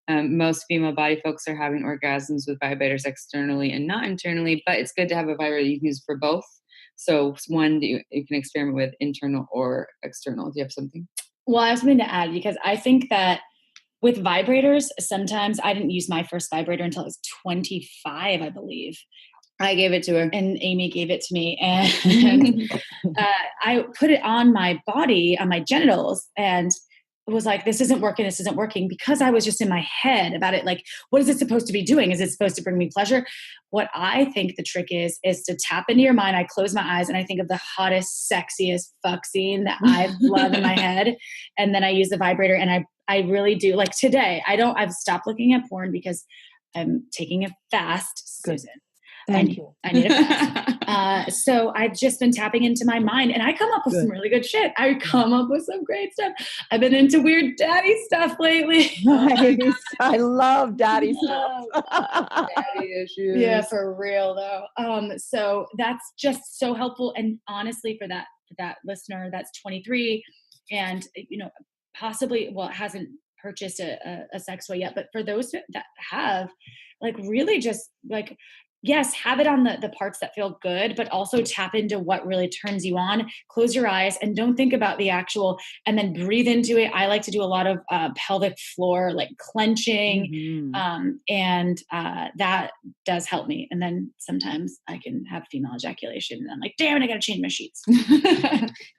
Most female body folks are having orgasms with vibrators externally and not internally, but it's good to have a vibrator you can use for both. So one that you can experiment with, internal or external. Do you have something? Well, I have something to add because I think that with vibrators, sometimes I didn't use my first vibrator until I was 25, I believe. I gave it to her and Amy gave it to me and I put it on my body, on my genitals, and it was like, this isn't working because I was just in my head about it. Like, what is it supposed to be doing? Is it supposed to bring me pleasure? What I think the trick is to tap into your mind. I close my eyes and I think of the hottest, sexiest fuck scene that I love in my head. And then I use the vibrator and I really do. Like today, I've stopped looking at porn because I'm taking a fast, Susan. Thank you. I need a fast. So I've just been tapping into my mind and I come up with some really good shit. I come up with some great stuff. I've been into weird daddy stuff lately. Nice. I love daddy stuff. Daddy issues. Yeah, for real though. So that's just so helpful. And honestly, for that listener that's 23 and, possibly, hasn't purchased a sex toy yet, but for those that have, like, really just like, yes, have it on the parts that feel good, but also tap into what really turns you on. Close your eyes and don't think about the actual, and then breathe into it. I like to do a lot of pelvic floor, like clenching. And that does help me. And then sometimes I can have female ejaculation and I'm like, damn it, I got to change my sheets.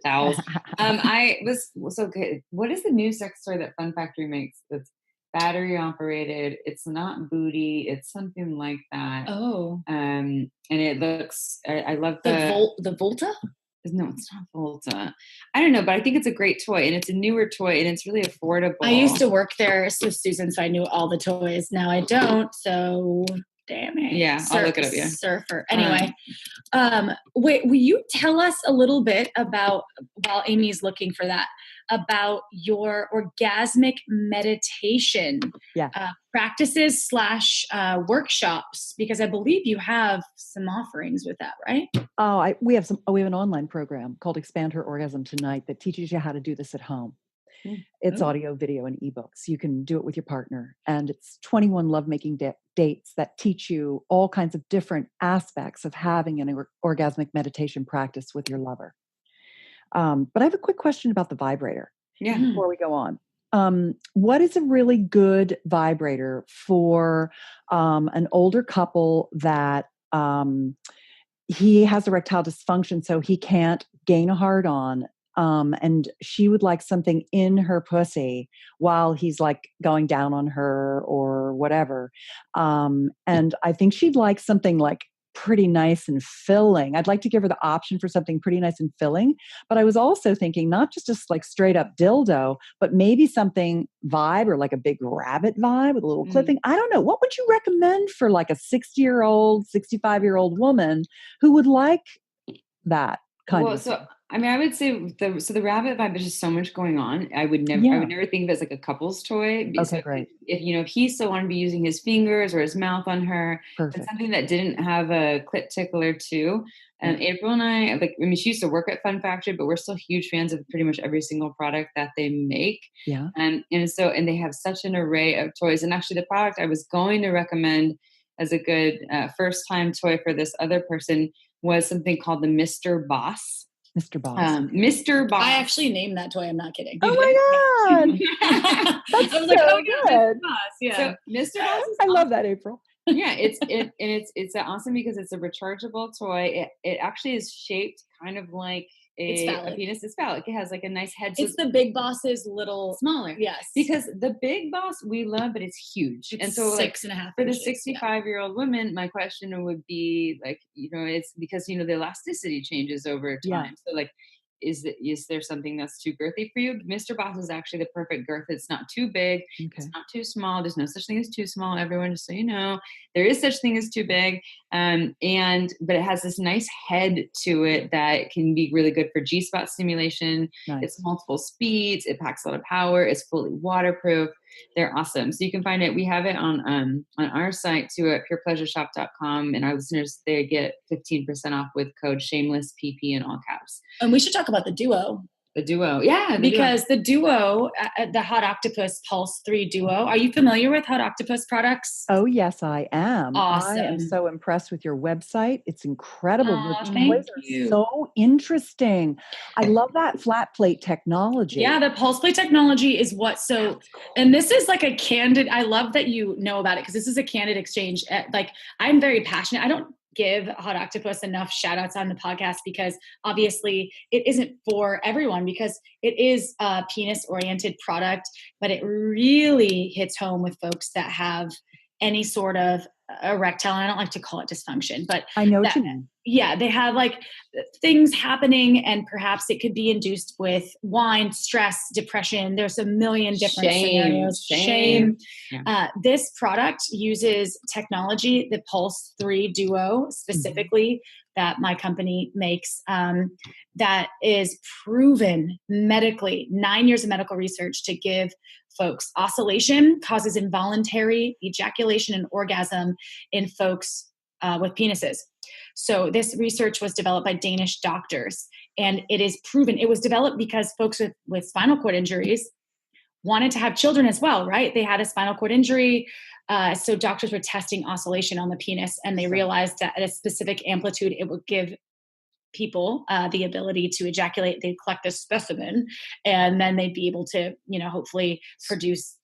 Towels. I was so good. What is the new sex toy that Fun Factory makes? That's battery operated. It's not booty. It's something like that. Oh. And it looks, I love the Volta? No, it's not Volta. I don't know, but I think it's a great toy and it's a newer toy and it's really affordable. I used to work there with Susan, so I knew all the toys. Now I don't. So damn it. Yeah, I'll look it up. Yeah. Surfer. Anyway, wait, will you tell us a little bit about, while Amy's looking for that, about your orgasmic meditation practices / workshops? Because I believe you have some offerings with that, right? We have an online program called Expanded Orgasm Tonight that teaches you how to do this at home. It's audio, video, and ebooks. You can do it with your partner. And it's 21 lovemaking dates that teach you all kinds of different aspects of having an orgasmic meditation practice with your lover. But I have a quick question about the vibrator before we go on. What is a really good vibrator for an older couple that he has erectile dysfunction, so he can't gain a hard-on? And she would like something in her pussy while he's like going down on her or whatever. And I think she'd like something like pretty nice and filling. I'd like to give her the option for something pretty nice and filling. But I was also thinking not just like straight up dildo, but maybe something vibe or like a big rabbit vibe with a little clipping. I don't know. What would you recommend for like a 60-year-old, 65-year-old woman who would like that kind of thing? I mean, I would say the rabbit vibe, there's just so much going on. I would never think of it as like a couple's toy. Okay, great. If he still wanted to be using his fingers or his mouth on her, Perfect. and something that didn't have a clit tickler too. And April and I, she used to work at Fun Factory, but we're still huge fans of pretty much every single product that they make. Yeah. And they have such an array of toys. And actually, the product I was going to recommend as a good first time toy for this other person was something called the Mr. Boss. Mr. Boss. Mr. Boss. I actually named that toy. I'm not kidding. Oh my God. That's I was like, so oh, good. yeah, Mr. Boss. Yeah. So Mr. Boss is I love that, April. Yeah, it's awesome because it's a rechargeable toy. It actually is shaped kind of like a penis. It's phallic. It has like a nice head. It's the Big Boss's little smaller. Yes, because the Big Boss we love, but it's huge. It's and so 6.5 for the 65-year-old woman, my question would be it's because the elasticity changes over time. So is there something that's too girthy for you? Mr. Boss is actually the perfect girth. It's not too big. Okay. It's not too small. There's no such thing as too small. Everyone, just so you know, there is such thing as too big. But it has this nice head to it that can be really good for G-spot stimulation. Nice. It's multiple speeds. It packs a lot of power. It's fully waterproof. They're awesome. So you can find it. We have it on our site too at purepleasureshop.com, and our listeners, they get 15% off with code SHAMELESSPP in all caps. And we should talk about the Duo. The Duo. Yeah. Because the Duo, the Hot Octopuss Pulse 3 Duo. Are you familiar with Hot Octopuss products? Oh, yes, I am. Awesome. I am so impressed with your website. It's incredible. The thank toys you. are so interesting. I love that flat plate technology. Yeah, the pulse plate technology is and this is like a candid, I love that you know about it because this is a candid exchange. I'm very passionate. I don't give Hot Octopuss enough shout outs on the podcast because obviously it isn't for everyone because it is a penis oriented product, but it really hits home with folks that have any sort of erectile, and I don't like to call it dysfunction, but I know what you mean. Yeah, they have things happening, and perhaps it could be induced with wine, stress, depression. There's a million different scenarios. Shame. Yeah. This product uses technology, the Pulse 3 Duo specifically, that my company makes, that is proven medically, 9 years of medical research to give folks oscillation, causes involuntary ejaculation and orgasm in folks with penises. So this research was developed by Danish doctors, and it is proven. It was developed because folks with spinal cord injuries wanted to have children as well, right? They had a spinal cord injury. So doctors were testing oscillation on the penis, and they realized that at a specific amplitude, it would give people the ability to ejaculate. They'd collect this specimen, and then they'd be able to, hopefully produce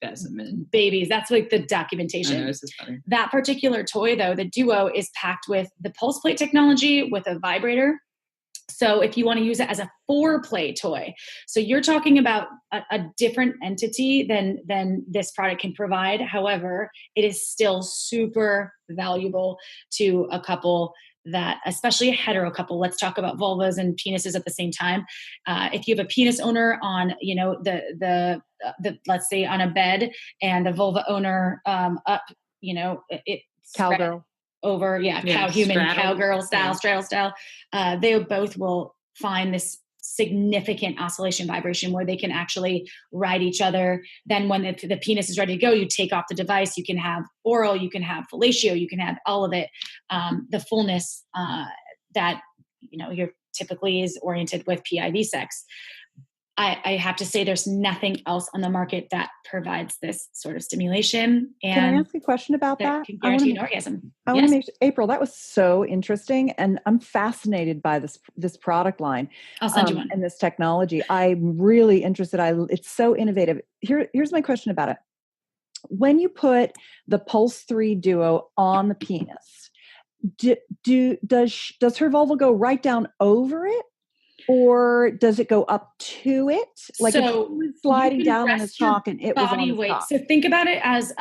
babies. That's like the documentation. I know, this is funny. That particular toy, though, the Duo, is packed with the pulse plate technology with a vibrator. So if you want to use it as a foreplay toy, so you're talking about a different entity than this product can provide. However, it is still super valuable to a couple that, especially a hetero couple. Let's talk about vulvas and penises at the same time. If you have a penis owner on, the let's say on a bed, and the vulva owner up, it's cowgirl over, cowgirl style, straddle style. They both will find this significant oscillation vibration where they can actually ride each other. Then when the penis is ready to go, you take off the device. You can have oral, you can have fellatio, you can have all of it. The fullness that you're typically is oriented with PIV sex. I have to say there's nothing else on the market that provides this sort of stimulation. And can I ask a question about that? Can guarantee an orgasm. I want to make April, that was so interesting. And I'm fascinated by this product line. I'll send you one. And this technology. I'm really interested. It's so innovative. Here's my question about it. When you put the Pulse 3 Duo on the penis, does her vulva go right down over it? Or does it go up to it? Like if it was sliding down on his cock and it was on his cock. So think about it as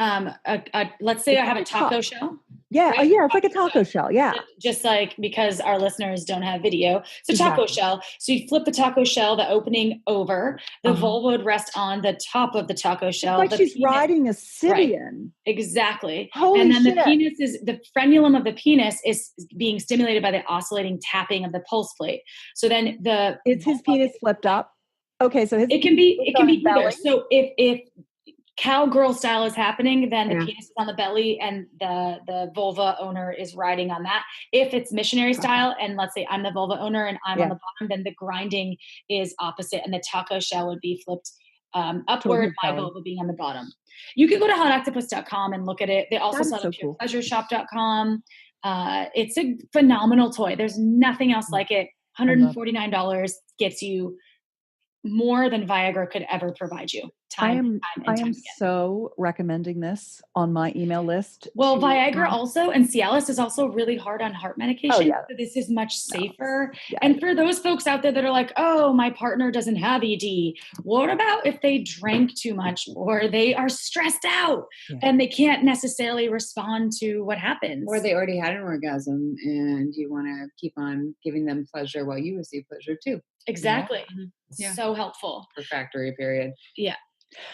let's say I have a taco shell. Yeah. Right? Oh, yeah. It's like a taco shell. Yeah. Just like, because our listeners don't have video, it's a taco shell. So you flip the taco shell, the opening over, the vulva would rest on the top of the taco shell. It's like she's riding a Sibian. Right. Exactly. Holy and then shit. the frenulum of the penis is being stimulated by the oscillating tapping of the pulse plate. So then is his penis flipped up? Okay. So it can be either. So if cowgirl style is happening, then the penis is on the belly and the vulva owner is riding on that. If it's missionary style, and let's say I'm the vulva owner and I'm on the bottom, then the grinding is opposite and the taco shell would be flipped upward, my vulva being on the bottom. You can go to hotoctopus.com and look at it. They also sell it at pleasureshop.com. It's a phenomenal toy. There's nothing else like it. $149 gets you more than Viagra could ever provide you. I am so recommending this on my email list. Well, Viagra also, and Cialis is also really hard on heart medication. So this is much safer. And for those folks out there that are like, oh, my partner doesn't have ED. What about if they drank too much or they are stressed out and they can't necessarily respond to what happens? Or they already had an orgasm and you want to keep on giving them pleasure while you receive pleasure too. Exactly. So helpful. Refractory period. Yeah.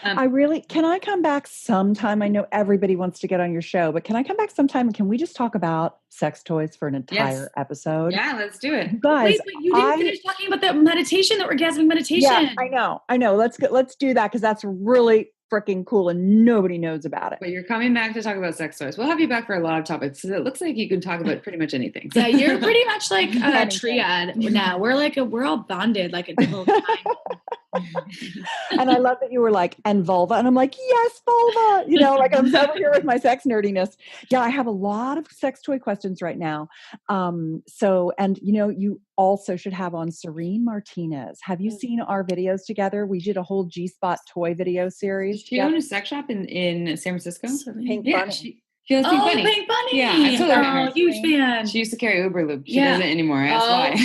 Can I come back sometime? I know everybody wants to get on your show, but can I come back sometime and can we just talk about sex toys for an entire episode? Yeah, let's do it. You guys, wait, but you didn't finish talking about that meditation, that orgasmic meditation. Yeah, I know. Let's do that because that's really freaking cool and nobody knows about it. But you're coming back to talk about sex toys. We'll have you back for a lot of topics. It looks like you can talk about pretty much anything. Yeah, you're pretty much like a triad now. We're all bonded like a little time. And I love that you were like, and vulva. And I'm like, yes, vulva. Like I'm over here with my sex nerdiness. Yeah, I have a lot of sex toy questions right now. You also should have on Serene Martinez. Have you seen our videos together? We did a whole G-Spot toy video series. She owned a sex shop in San Francisco. Pink Bunny. She has Pink Bunny. Pink Bunny. Yeah, I told her. Huge fan. She used to carry Uber Loop. She doesn't anymore. That's why.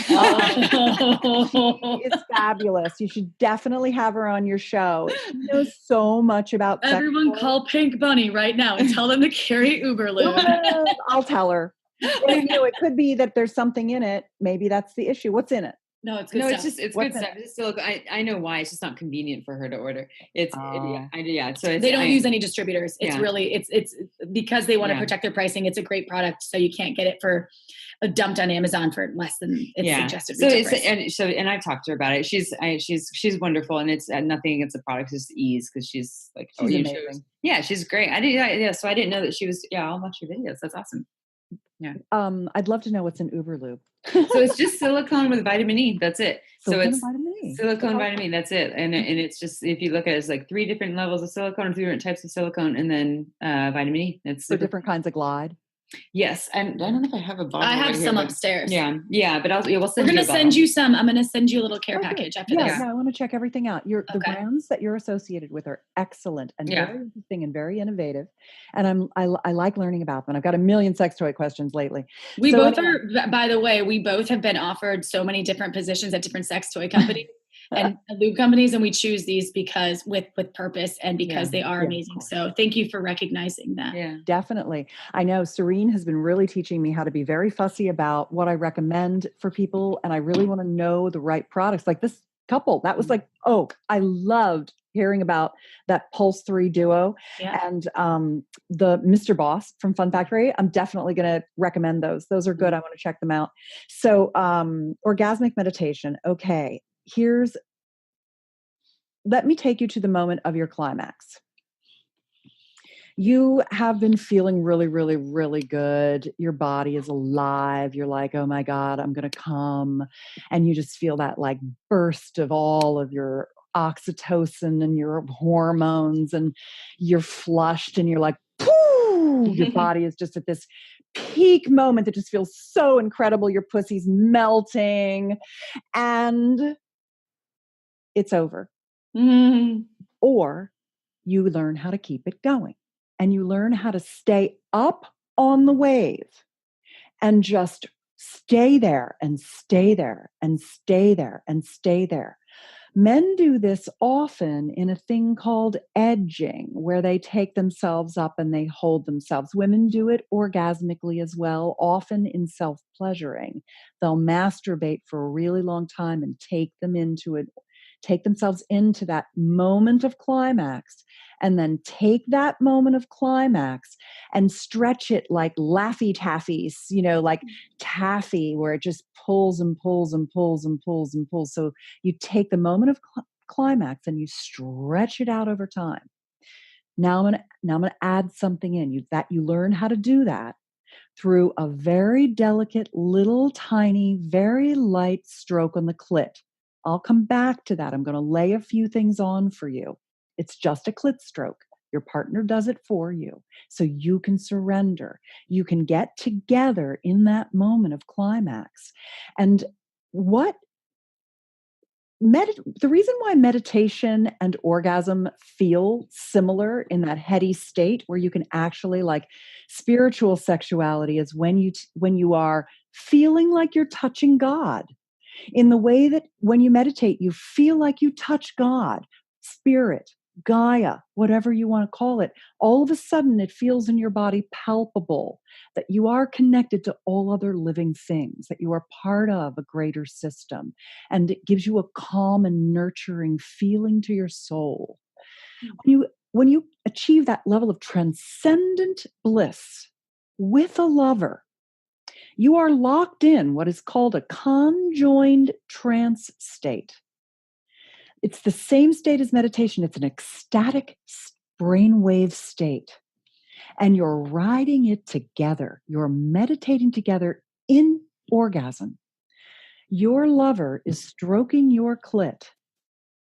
She is fabulous. You should definitely have her on your show. She knows so much about sex. Everyone call Pink Bunny right now and tell them to carry Uber Loop. I'll tell her. It could be that there's something in it. Maybe that's the issue. What's in it? No, it's good stuff. It's good stuff. It's still, I know why. It's just not convenient for her to order. So they don't use any distributors. It's really, it's because they want to protect their pricing. It's a great product. So you can't get it dumped on Amazon for less than it's suggested. And I've talked to her about it. She's wonderful, and it's nothing against the product. It's just ease because she's like, she's amazing. She's great. So I didn't know that she was. Yeah, I'll watch your videos. That's awesome. Yeah. I'd love to know what's in Uber Loop. So it's just silicone with vitamin E. That's it. Vitamin E. Silicone, vitamin E. That's it. And it's just, if you look at it, it's like 3 different levels of silicone, 3 different types of silicone, and then vitamin E. It's for different kinds of Glide. Yes, and I don't know if I have a bottle. I have some upstairs. Yeah, but we'll send. We're gonna send you some. I'm gonna send you a little care package after this. Yeah, I want to check everything out. The brands that you're associated with are excellent and very interesting and very innovative, and I like learning about them. I've got a million sex toy questions lately. We both are. By the way, we both have been offered so many different positions at different sex toy companies. And lube companies, and we choose these because with purpose and because they are amazing. So thank you for recognizing that. Yeah, definitely. I know Serene has been really teaching me how to be very fussy about what I recommend for people. And I really want to know the right products. Like this couple, that was like, I loved hearing about that Pulse 3 duo and the Mr. Boss from Fun Factory. I'm definitely going to recommend those. Those are good. I want to check them out. So orgasmic meditation. Okay. Let me take you to the moment of your climax. You have been feeling really, really, really good. Your body is alive. You're like, oh my God, I'm going to come. And you just feel that like burst of all of your oxytocin and your hormones, and you're flushed and you're like, pooh, your body is just at this peak moment that just feels so incredible. Your pussy's melting and it's over. Or you learn how to keep it going, and you learn how to stay up on the wave and just stay there and stay there and stay there and stay there. Men do this often in a thing called edging, where they take themselves up and they hold themselves. Women do it orgasmically as well, often in self-pleasuring. They'll masturbate for a really long time and take themselves into that moment of climax, and then take that moment of climax and stretch it like Laffy Taffies, like taffy, where it just pulls and pulls and pulls and pulls and pulls. So you take the moment of climax and you stretch it out over time. Now I'm gonna add something in. You learn how to do that through a very delicate, little tiny, very light stroke on the clit. I'll come back to that. I'm going to lay a few things on for you. It's just a clit stroke. Your partner does it for you, so you can surrender. You can get together in that moment of climax. And the reason why meditation and orgasm feel similar in that heady state where you can actually, like, spiritual sexuality is when you are feeling like you're touching God, in the way that when you meditate, you feel like you touch God, spirit, Gaia, whatever you want to call it. All of a sudden, it feels in your body palpable that you are connected to all other living things, that you are part of a greater system. And it gives you a calm and nurturing feeling to your soul. When you achieve that level of transcendent bliss with a lover, you are locked in what is called a conjoined trance state. It's the same state as meditation. It's an ecstatic brainwave state. And you're riding it together. You're meditating together in orgasm. Your lover is stroking your clit,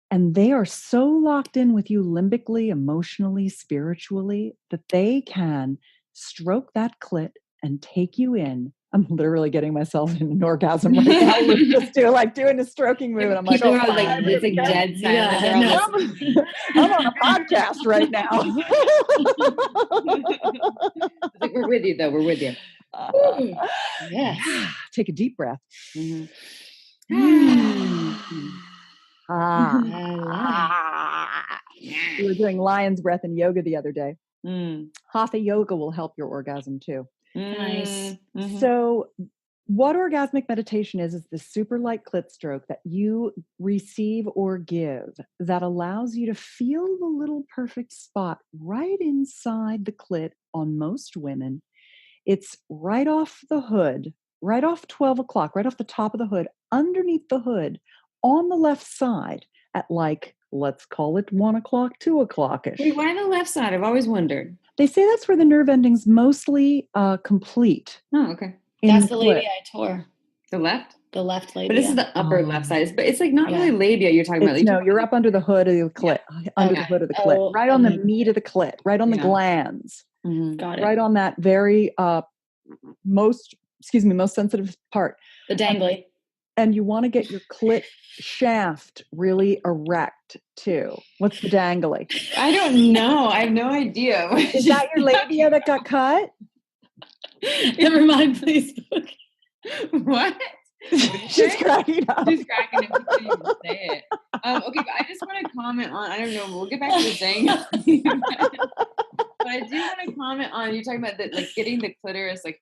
and they are so locked in with you limbically, emotionally, spiritually, that they can stroke that clit and take you in. I'm literally getting myself in an orgasm right now. Just doing a stroking move. And I'm like, people are like, it's like dead silent. Yeah, I'm on a podcast right now. Like, we're with you, though. We're with you. Yes. Take a deep breath. We were doing lion's breath in yoga the other day. Hatha yoga will help your orgasm too. Nice. So what orgasmic meditation is the super light clit stroke that you receive or give that allows you to feel the little perfect spot right inside the clit on most women. It's right off the hood, right off 12 o'clock, right off the top of the hood, underneath the hood, on the left side at, like, let's call it 1 o'clock, 2 o'clock-ish. Wait, why the left side? I've always wondered. They say that's where the nerve endings mostly complete. Oh, okay. That's the labia I tore. The left? The left labia. But this is the upper left side. But it's like not really labia you're talking about. No, you're up under the hood of the clit, under the hood of the clit, right on the meat of the clit, right on the glands. Got it. Right on that very most sensitive part. The dangly. And you want to get your clit shaft really erect too. What's the dangly? I don't know. I have no idea. Is that your labia that got cut? Never mind, please. What? She's cracking up. She's cracking up. She can't even say it. Okay, but I just want to comment on, I don't know, we'll get back to the thing. But I do want to comment on, you're talking about like getting the clitoris like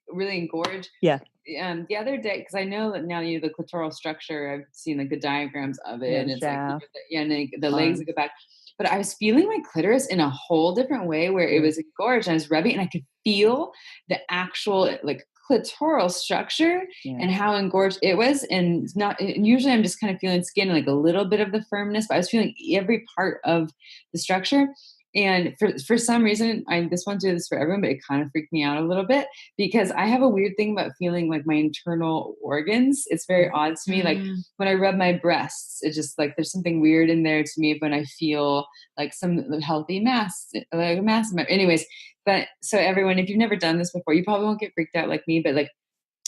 really engorged. Yeah. The other day, because I know that now the clitoral structure, I've seen like the diagrams of it. And it's like, and the legs that go back. But I was feeling my clitoris in a whole different way where it was engorged. I was rubbing and I could feel the actual like clitoral structure and how engorged it was. And usually I'm just kind of feeling skin, like a little bit of the firmness, but I was feeling every part of the structure. And for some reason, I just want to do this for everyone, but it kind of freaked me out a little bit because I have a weird thing about feeling like my internal organs. It's very odd to me. Like when I rub my breasts, it's just like there's something weird in there to me when I feel like some healthy mass, like a mass. Anyways, but so everyone, if you've never done this before, you probably won't get freaked out like me, but like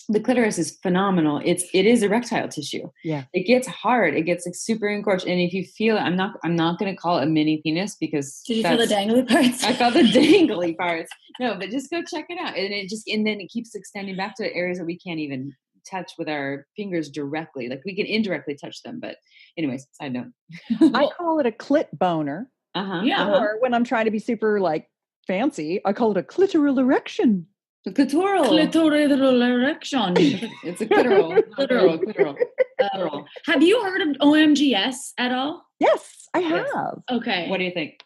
the clitoris is phenomenal. It is erectile tissue. Yeah. It gets hard. It gets like super engorged. And if you feel it, I'm not going to call it a mini penis because did you feel the dangly parts? I felt the dangly parts. No, but just go check it out. And then it keeps extending back to areas that we can't even touch with our fingers directly. Like we can indirectly touch them, but anyways, side note. I call it a clit boner. Yeah. Or when I'm trying to be super like fancy, I call it a clitoral erection. The clitoral. Clitoral erection. It's a clitoral. Clitoral. Have you heard of OMGS at all? Yes, I have. Yes. Okay. What do you think?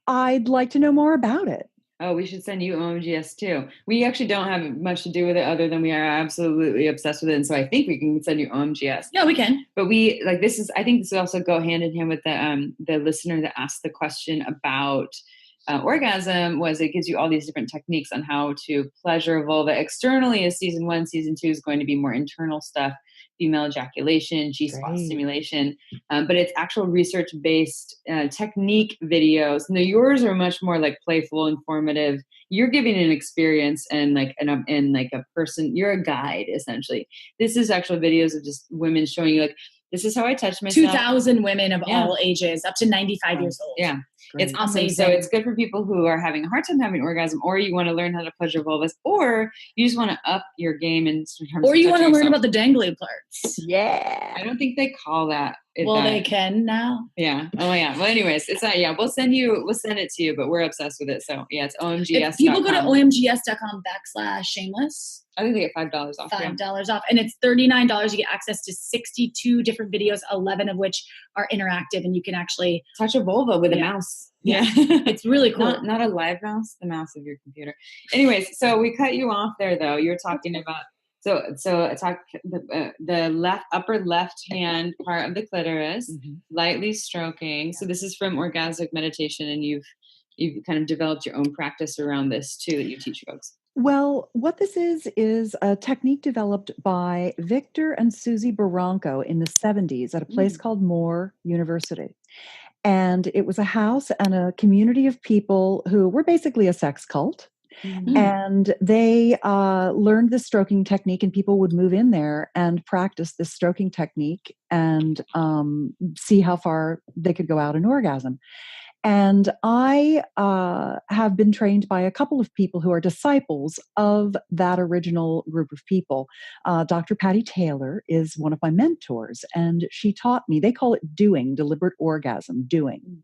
I'd like to know more about it. Oh, we should send you OMGS too. We actually don't have much to do with it other than we are absolutely obsessed with it. And so I think we can send you OMGS. Yeah, we can. But I think this will also go hand in hand with the listener that asked the question about orgasm. Was it gives you all these different techniques on how to pleasure a vulva externally as season 1. Season 2 is going to be more internal stuff, female ejaculation, G-spot stimulation, but it's actual research-based technique videos. Now yours are much more like playful, informative. You're giving an experience and like a person. You're a guide essentially. This is actual videos of just women showing you like, this is how I touch myself. 2,000 women of all ages, up to 95 years old. Yeah. Great. It's awesome. So it's good for people who are having a hard time having orgasm, or you want to learn how to pleasure vulvas, or you just want to up your game in terms or you of want to learn yourself. about the dangly parts. Yeah. I don't think they call that. They can now. Yeah. Oh yeah. Well, anyways, it's not. Yeah, we'll send it to you, but we're obsessed with it. So yeah, it's OMGS. If people go to omgs.com/shameless. I think they get $5 off. $5 off, and it's $39. You get access to 62 different videos, 11 of which are interactive, and you can actually touch a vulva with a mouse. Yeah, it's really cool. Not a live mouse, the mouse of your computer. Anyways, so we cut you off there, though. You're talking about the upper left hand part of the clitoris, lightly stroking. So this is from Orgasmic Meditation, and you've kind of developed your own practice around this too that you teach folks. Well, what this is a technique developed by Victor and Susie Barranco in the 70s at a place called Moore University. And it was a house and a community of people who were basically a sex cult. And they learned this stroking technique, and people would move in there and practice this stroking technique and see how far they could go out in orgasm. And I have been trained by a couple of people who are disciples of that original group of people. Dr. Patty Taylor is one of my mentors, and she taught me, they call it doing, deliberate orgasm, doing.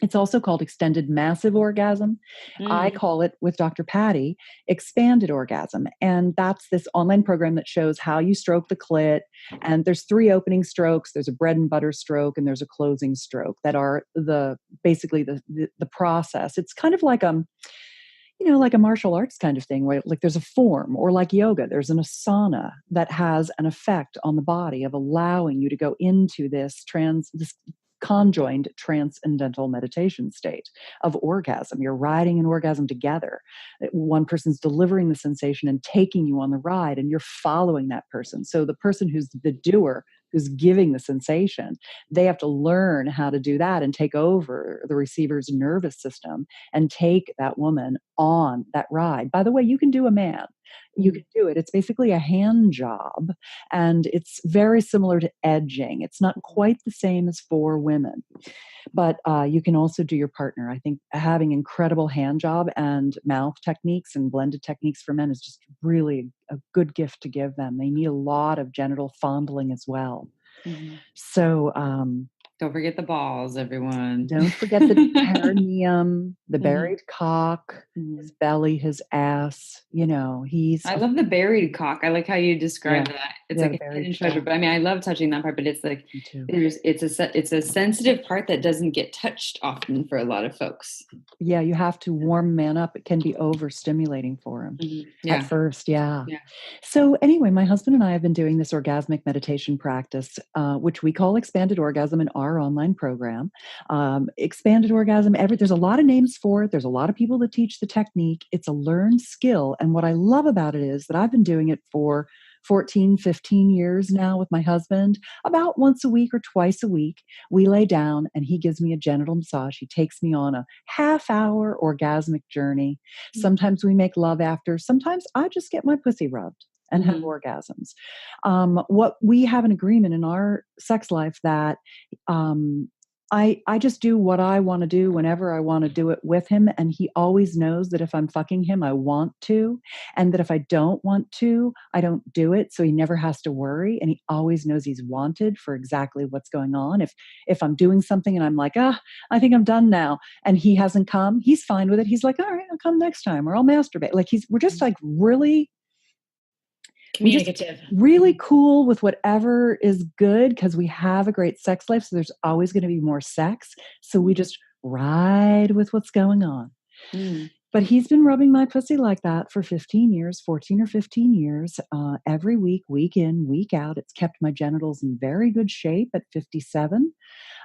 It's also called extended massive orgasm. I call it, with Dr. Patty, expanded orgasm. And that's this online program that shows how you stroke the clit. And there's 3 opening strokes. There's a bread and butter stroke, and there's a closing stroke that are basically the process. It's kind of like like a martial arts kind of thing, where like there's a form, or like yoga, there's an asana that has an effect on the body of allowing you to go into this conjoined transcendental meditation state of orgasm. You're riding an orgasm together. One person's delivering the sensation and taking you on the ride, and you're following that person. So the person who's the doer, who's giving the sensation, they have to learn how to do that and take over the receiver's nervous system and take that woman on that ride. By the way, you can do a man. You can do it. It's basically a hand job, and it's very similar to edging. It's not quite the same as for women, but you can also do your partner. I think having incredible hand job and mouth techniques and blended techniques for men is just really a good gift to give them. They need a lot of genital fondling as well. So don't forget the balls, everyone. Don't forget the perineum, the buried cock, his belly, his ass. I love the buried cock. I like how you describe that. It's like a hidden treasure. But I mean, I love touching that part. But it's like it's a sensitive part that doesn't get touched often for a lot of folks. Yeah, you have to warm a man up. It can be overstimulating for him at first. Yeah. So anyway, my husband and I have been doing this orgasmic meditation practice, which we call Expanded Orgasm in our online program. Expanded Orgasm, there's a lot of names for it. There's a lot of people that teach the technique. It's a learned skill. And what I love about it is that I've been doing it for 14, 15 years now with my husband. About once a week or twice a week, we lay down and he gives me a genital massage. He takes me on a half-hour orgasmic journey. Sometimes we make love after. Sometimes I just get my pussy rubbed and have orgasms. What we have an agreement in our sex life that I just do what I want to do whenever I want to do it with him. And he always knows that if I'm fucking him, I want to. And that if I don't want to, I don't do it. So he never has to worry. And he always knows he's wanted for exactly what's going on. If I'm doing something and I'm like, I think I'm done now, and he hasn't come, he's fine with it. He's like, all right, I'll come next time, or I'll masturbate. Like we're just like really communicative, really cool with whatever is good, because we have a great sex life. So there's always going to be more sex. So we just ride with what's going on. But he's been rubbing my pussy like that for 15 years, 14 or 15 years, every week, week in, week out. It's kept my genitals in very good shape at 57.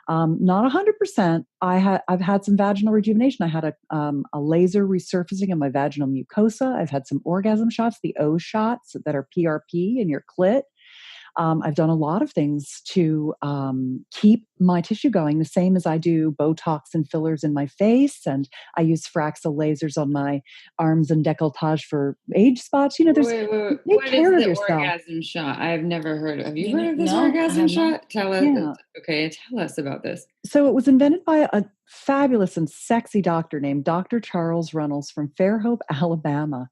Not 100%. I've had some vaginal rejuvenation. I had a laser resurfacing of my vaginal mucosa. I've had some orgasm shots, the O shots that are PRP in your clit. I've done a lot of things to keep my tissue going, the same as I do Botox and fillers in my face. And I use Fraxel lasers on my arms and décolletage for age spots. You know, there's wait. take What care is of the yourself. orgasm shot? I've never heard of. Have you You heard of this know, orgasm shot? Tell us. Yeah. Okay, tell us about this. So it was invented by a fabulous and sexy doctor named Dr. Charles Runnels from Fairhope, Alabama.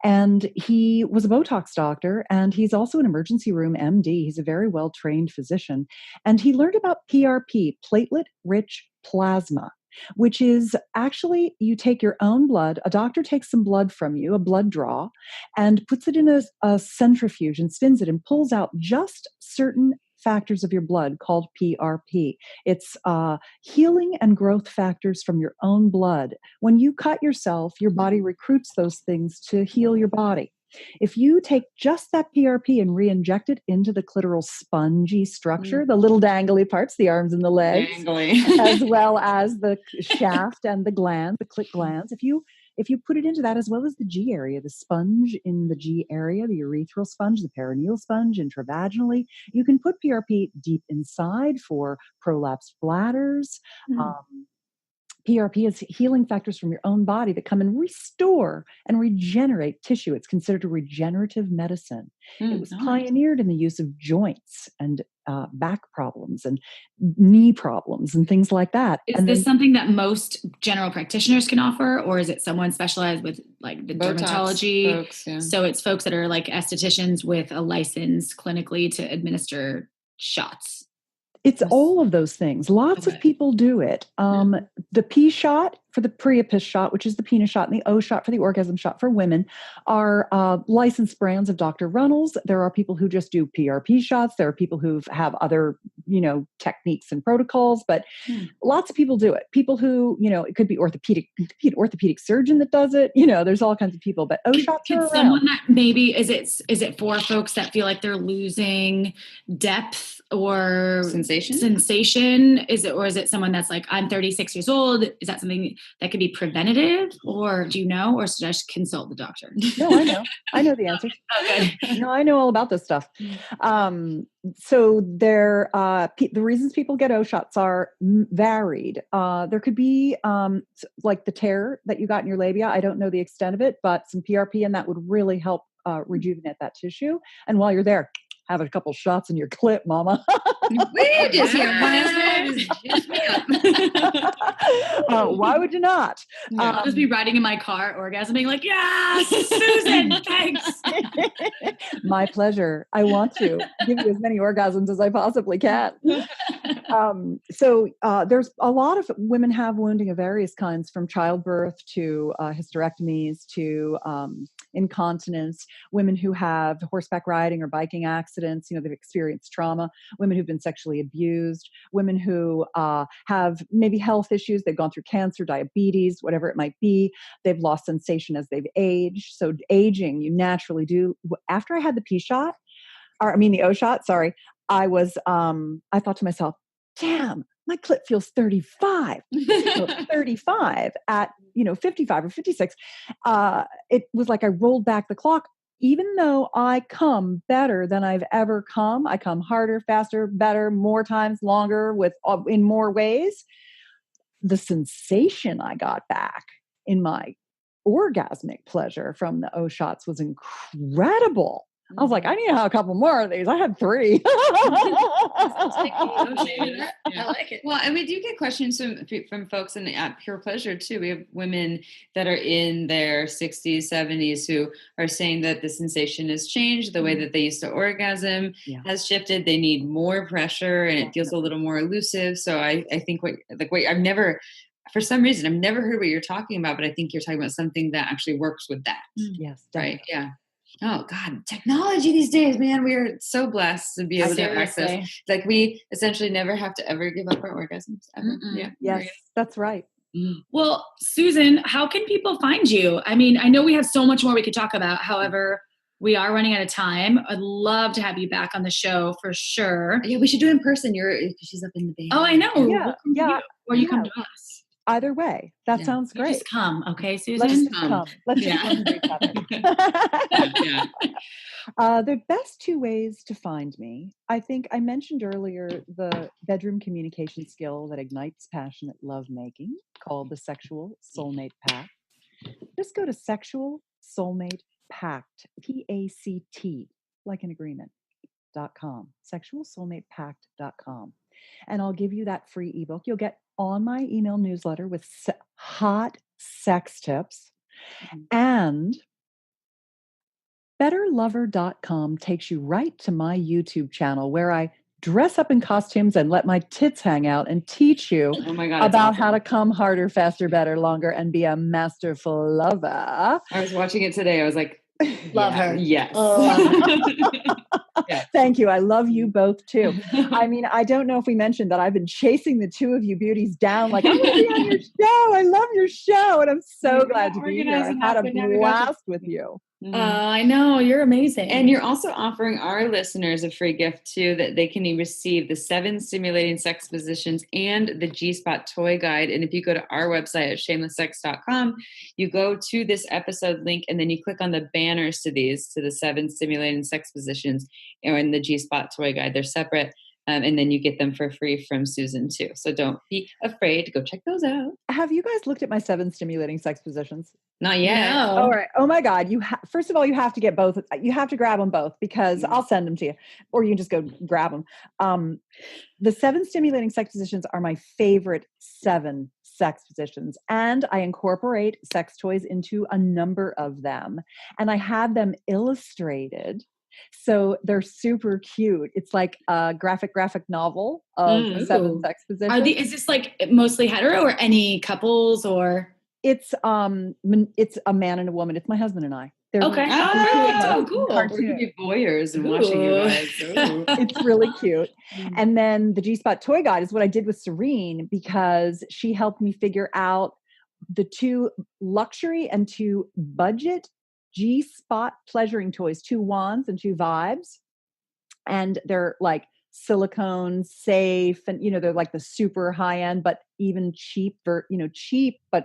And he was a Botox doctor, and he's also an emergency room MD. He's a very well-trained physician. And he learned about PRP, platelet-rich plasma, which is actually you take your own blood, a doctor takes some blood from you, a blood draw, and puts it in a centrifuge and spins it and pulls out just certain factors of your blood called PRP. It's healing and growth factors from your own blood. When you cut yourself, your body recruits those things to heal your body. If you take just that PRP and re-inject it into the clitoral spongy structure, the little dangly parts, the arms and the legs, as well as the shaft and the gland, the clit glands, if you put it into that, as well as the G area, the sponge in the G area, the urethral sponge, the perineal sponge intravaginally, you can put PRP deep inside for prolapsed bladders. PRP is healing factors from your own body that come and restore and regenerate tissue. It's considered a regenerative medicine. It was pioneered in the use of joints and back problems and knee problems and things like that. Is this something that most general practitioners can offer, or is it someone specialized with like the Botox dermatology folks? Yeah. So it's folks that are like estheticians with a license clinically to administer shots. It's all of those things. Lots of people do it. The P shot for the Priapus shot, which is the penis shot, and the O shot for the orgasm shot for women are licensed brands of Dr. Runnels. There are people who just do PRP shots. There are people who have other, techniques and protocols, but lots of people do it. People who, it could be an orthopedic surgeon that does it. There's all kinds of people, but O shots are around. Someone that maybe, is it for folks that feel like they're losing depth or sensation? Is it someone that's like, I'm 36 years old? Is that something that could be preventative, or do you know, or should I just consult the doctor? No, I know. I know the answers. Okay. No, I know all about this stuff. So the reasons people get O shots are varied. There could be like the tear that you got in your labia. I don't know the extent of it, but some PRP and that would really help rejuvenate that tissue. And while you're there, have a couple shots in your clit, mama. Why would you not? I'll just be riding in my car, orgasming like, yes, Susan, thanks. My pleasure. I want to give you as many orgasms as I possibly can. So there's a lot of women have wounding of various kinds, from childbirth to hysterectomies to incontinence, women who have horseback riding or biking accidents, they've experienced trauma, women who've been sexually abused, women who have maybe health issues, they've gone through cancer, diabetes, whatever it might be, they've lost sensation as they've aged. So aging, you naturally do. After I had the the O shot, sorry, I thought to myself, damn, my clit feels 35. 35 at 55 or 56. It was like I rolled back the clock. Even though I come better than I've ever come, I come harder, faster, better, more times, longer, in more ways. The sensation I got back in my orgasmic pleasure from the O shots was incredible. I was like, I need to have a couple more of these. I had 3. I like it. Well, and we do get questions from folks in Pure Pleasure too. We have women that are in their 60s, 70s who are saying that the sensation has changed. The way that they used to orgasm has shifted. They need more pressure, and it feels a little more elusive. So I think for some reason, I've never heard what you're talking about, but I think you're talking about something that actually works with that. Yes. Right. Yeah. Oh God, technology these days, man. We are so blessed to be able to access. Like we essentially never have to ever give up our orgasms. Ever. Yeah. Yes, that's right. Well, Susan, how can people find you? I mean, I know we have so much more we could talk about. However, we are running out of time. I'd love to have you back on the show for sure. Yeah, we should do it in person. She's up in the Bay. Oh, I know. Yeah. Or you come to us. Either way, that sounds great. You just come, okay, Susan? Let's just come. Let's just learn to each other. The best 2 ways to find me, I think I mentioned earlier, the bedroom communication skill that ignites passionate lovemaking, called the Sexual Soulmate Pact. Just go to Sexual Soulmate Pact, PACT, like an agreement.com, sexualsoulmatepact.com. And I'll give you that free ebook. You'll get on my email newsletter with hot sex tips. And betterlover.com takes you right to my YouTube channel, where I dress up in costumes and let my tits hang out and teach you about how to come harder, faster, better, longer, and be a masterful lover. I was watching it today. I was like, love her. Yes. Thank you. I love you both too. I mean, I don't know if we mentioned that I've been chasing the 2 of you beauties down. Like, I'm going to be on your show. I love your show. And I'm so glad to be here. I've had a blast with you. I know. You're amazing. And you're also offering our listeners a free gift too, that they can receive the 7 stimulating sex positions and the G-Spot toy guide. And if you go to our website at shamelesssex.com, you go to this episode link, and then you click on the banners to the 7 stimulating sex positions and the G-Spot toy guide. They're separate. And then you get them for free from Susan too. So don't be afraid to go check those out. Have you guys looked at my 7 stimulating sex positions? Not yet. No. All right. Oh my God. First of all, you have to get both. You have to grab them both, because I'll send them to you, or you can just go grab them. The 7 stimulating sex positions are my favorite 7 sex positions, and I incorporate sex toys into a number of them, and I have them illustrated. So they're super cute. It's like a graphic novel of 7 sex positions. Is this like mostly hetero, or any couples, or? It's a man and a woman. It's my husband and I. They're okay. Oh, cool. We're going to be voyeurs and watching you guys. It's really cute. And then the G-Spot toy guide is what I did with Serene, because she helped me figure out the 2 luxury and 2 budget G-Spot pleasuring toys, 2 wands and 2 vibes. And they're like silicone safe, and they're like the super high end, but even cheap but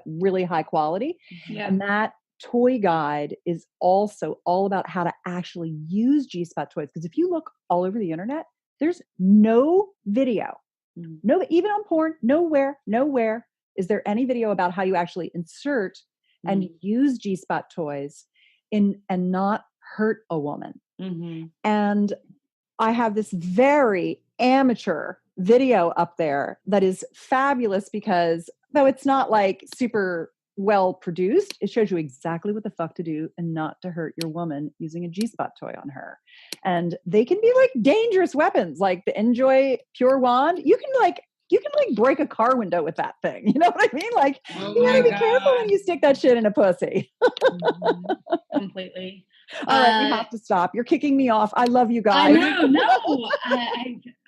really high quality. And that toy guide is also all about how to actually use G-Spot toys, because if you look all over the internet, there's no video, no, even on porn, nowhere is there any video about how you actually insert and use G-Spot toys and not hurt a woman. And I have this very amateur video up there that is fabulous, because though it's not like super well produced, it shows you exactly what the fuck to do and not to hurt your woman using a G-Spot toy on her. And they can be like dangerous weapons, like the Enjoy Pure Wand. You can break a car window with that thing. You know what I mean? Like, you gotta be careful when you stick that shit in a pussy. Completely. All right, we have to stop. You're kicking me off. I love you guys. No.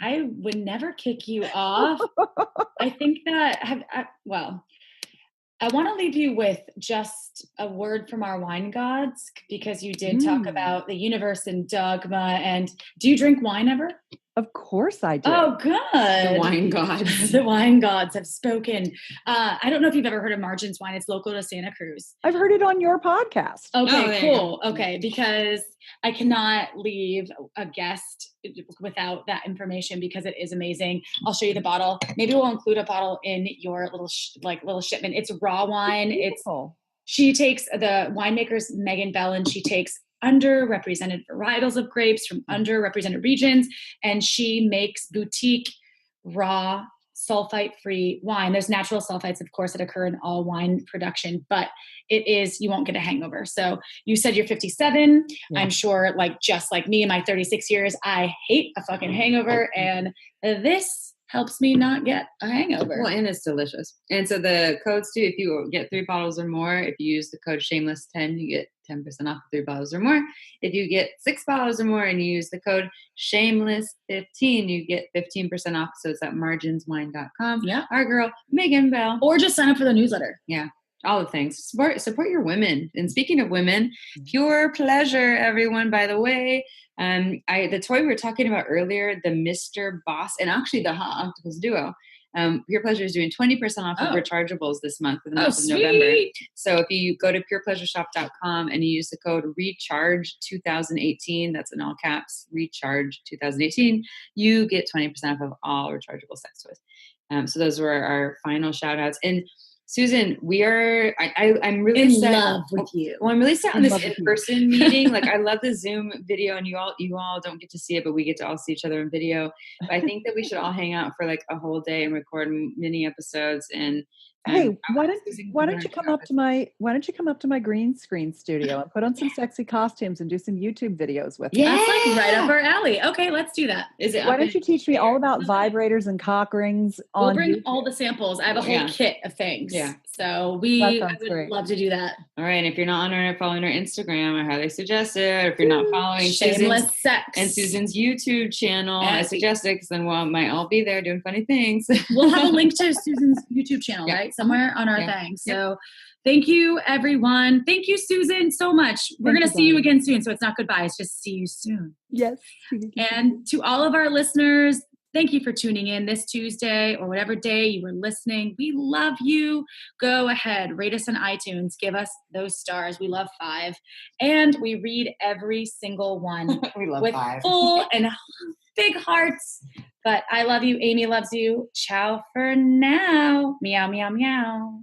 I would never kick you off. I think that I want to leave you with just a word from our wine gods, because you did talk about the universe and dogma. And do you drink wine ever? Of course I do. Oh, good. The wine gods. The wine gods have spoken. I don't know if you've ever heard of Margins Wine. It's local to Santa Cruz. I've heard it on your podcast. Okay, cool. Okay, because I cannot leave a guest without that information, because it is amazing. I'll show you the bottle. Maybe we'll include a bottle in your little shipment. It's raw wine. Beautiful. She takes the winemaker's Megan Bell, and she takes underrepresented varietals of grapes from underrepresented regions. And she makes boutique raw sulfite-free wine. There's natural sulfites, of course, that occur in all wine production, but you won't get a hangover. So you said you're 57. Yeah. I'm sure, just like me in my 36 years, I hate a fucking hangover. And this helps me not get a hangover. Well, and it's delicious. And so the codes too, if you get 3 bottles or more, if you use the code shameless10, you get 10% off 3 bottles or more. If you get 6 bottles or more and you use the code shameless15, you get 15% off. So it's at marginswine.com. Yeah. Our girl, Megan Bell. Or just sign up for the newsletter. Yeah. All the things. Support your women. And speaking of women, Pure Pleasure, everyone, by the way. The toy we were talking about earlier, the Mr. Boss, and actually the Hot Octopus Duo. Pure Pleasure is doing 20% off of rechargeables this month for the month of November. So if you go to purepleasureshop.com and you use the code RECHARGE2018, that's in all caps, RECHARGE2018, you get 20% off of all rechargeable sex toys. So those were our final shout outs. And Susan, I'm really in love with you. Well, I'm really set on this in-person meeting. I love the Zoom video, and you all don't get to see it, but we get to all see each other in video. But I think that we should all hang out for a whole day and record mini episodes. And hey, why don't you come up to my green screen studio and put on some sexy costumes and do some YouTube videos with me? That's right up our alley. Okay, let's do that. Why don't you teach me all about vibrators and cock rings? We'll bring YouTube. All the samples. I have a whole kit of things. Yeah. So I would love to do that. All right. And if you're not following our Instagram, I highly suggest it. Or if you're not following Shameless Sex and Susan's YouTube channel, I suggest it because then we might all be there doing funny things. We'll have a link to Susan's YouTube channel, right? Somewhere on our thing. So thank you, everyone. Thank you, Susan, so much. We're going to see you again soon. So it's not goodbye. It's just see you soon. Yes. And to all of our listeners, thank you for tuning in this Tuesday or whatever day you were listening. We love you. Go ahead, rate us on iTunes. Give us those stars. We love 5. And we read every single one we love with 5. Full and big hearts. But I love you. Amy loves you. Ciao for now. Meow, meow, meow.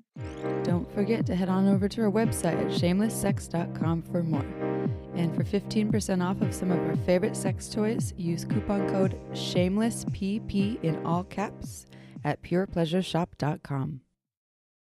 Don't forget to head on over to our website at shamelesssex.com for more. And for 15% off of some of our favorite sex toys, use coupon code SHAMELESSPP in all caps at purepleasureshop.com.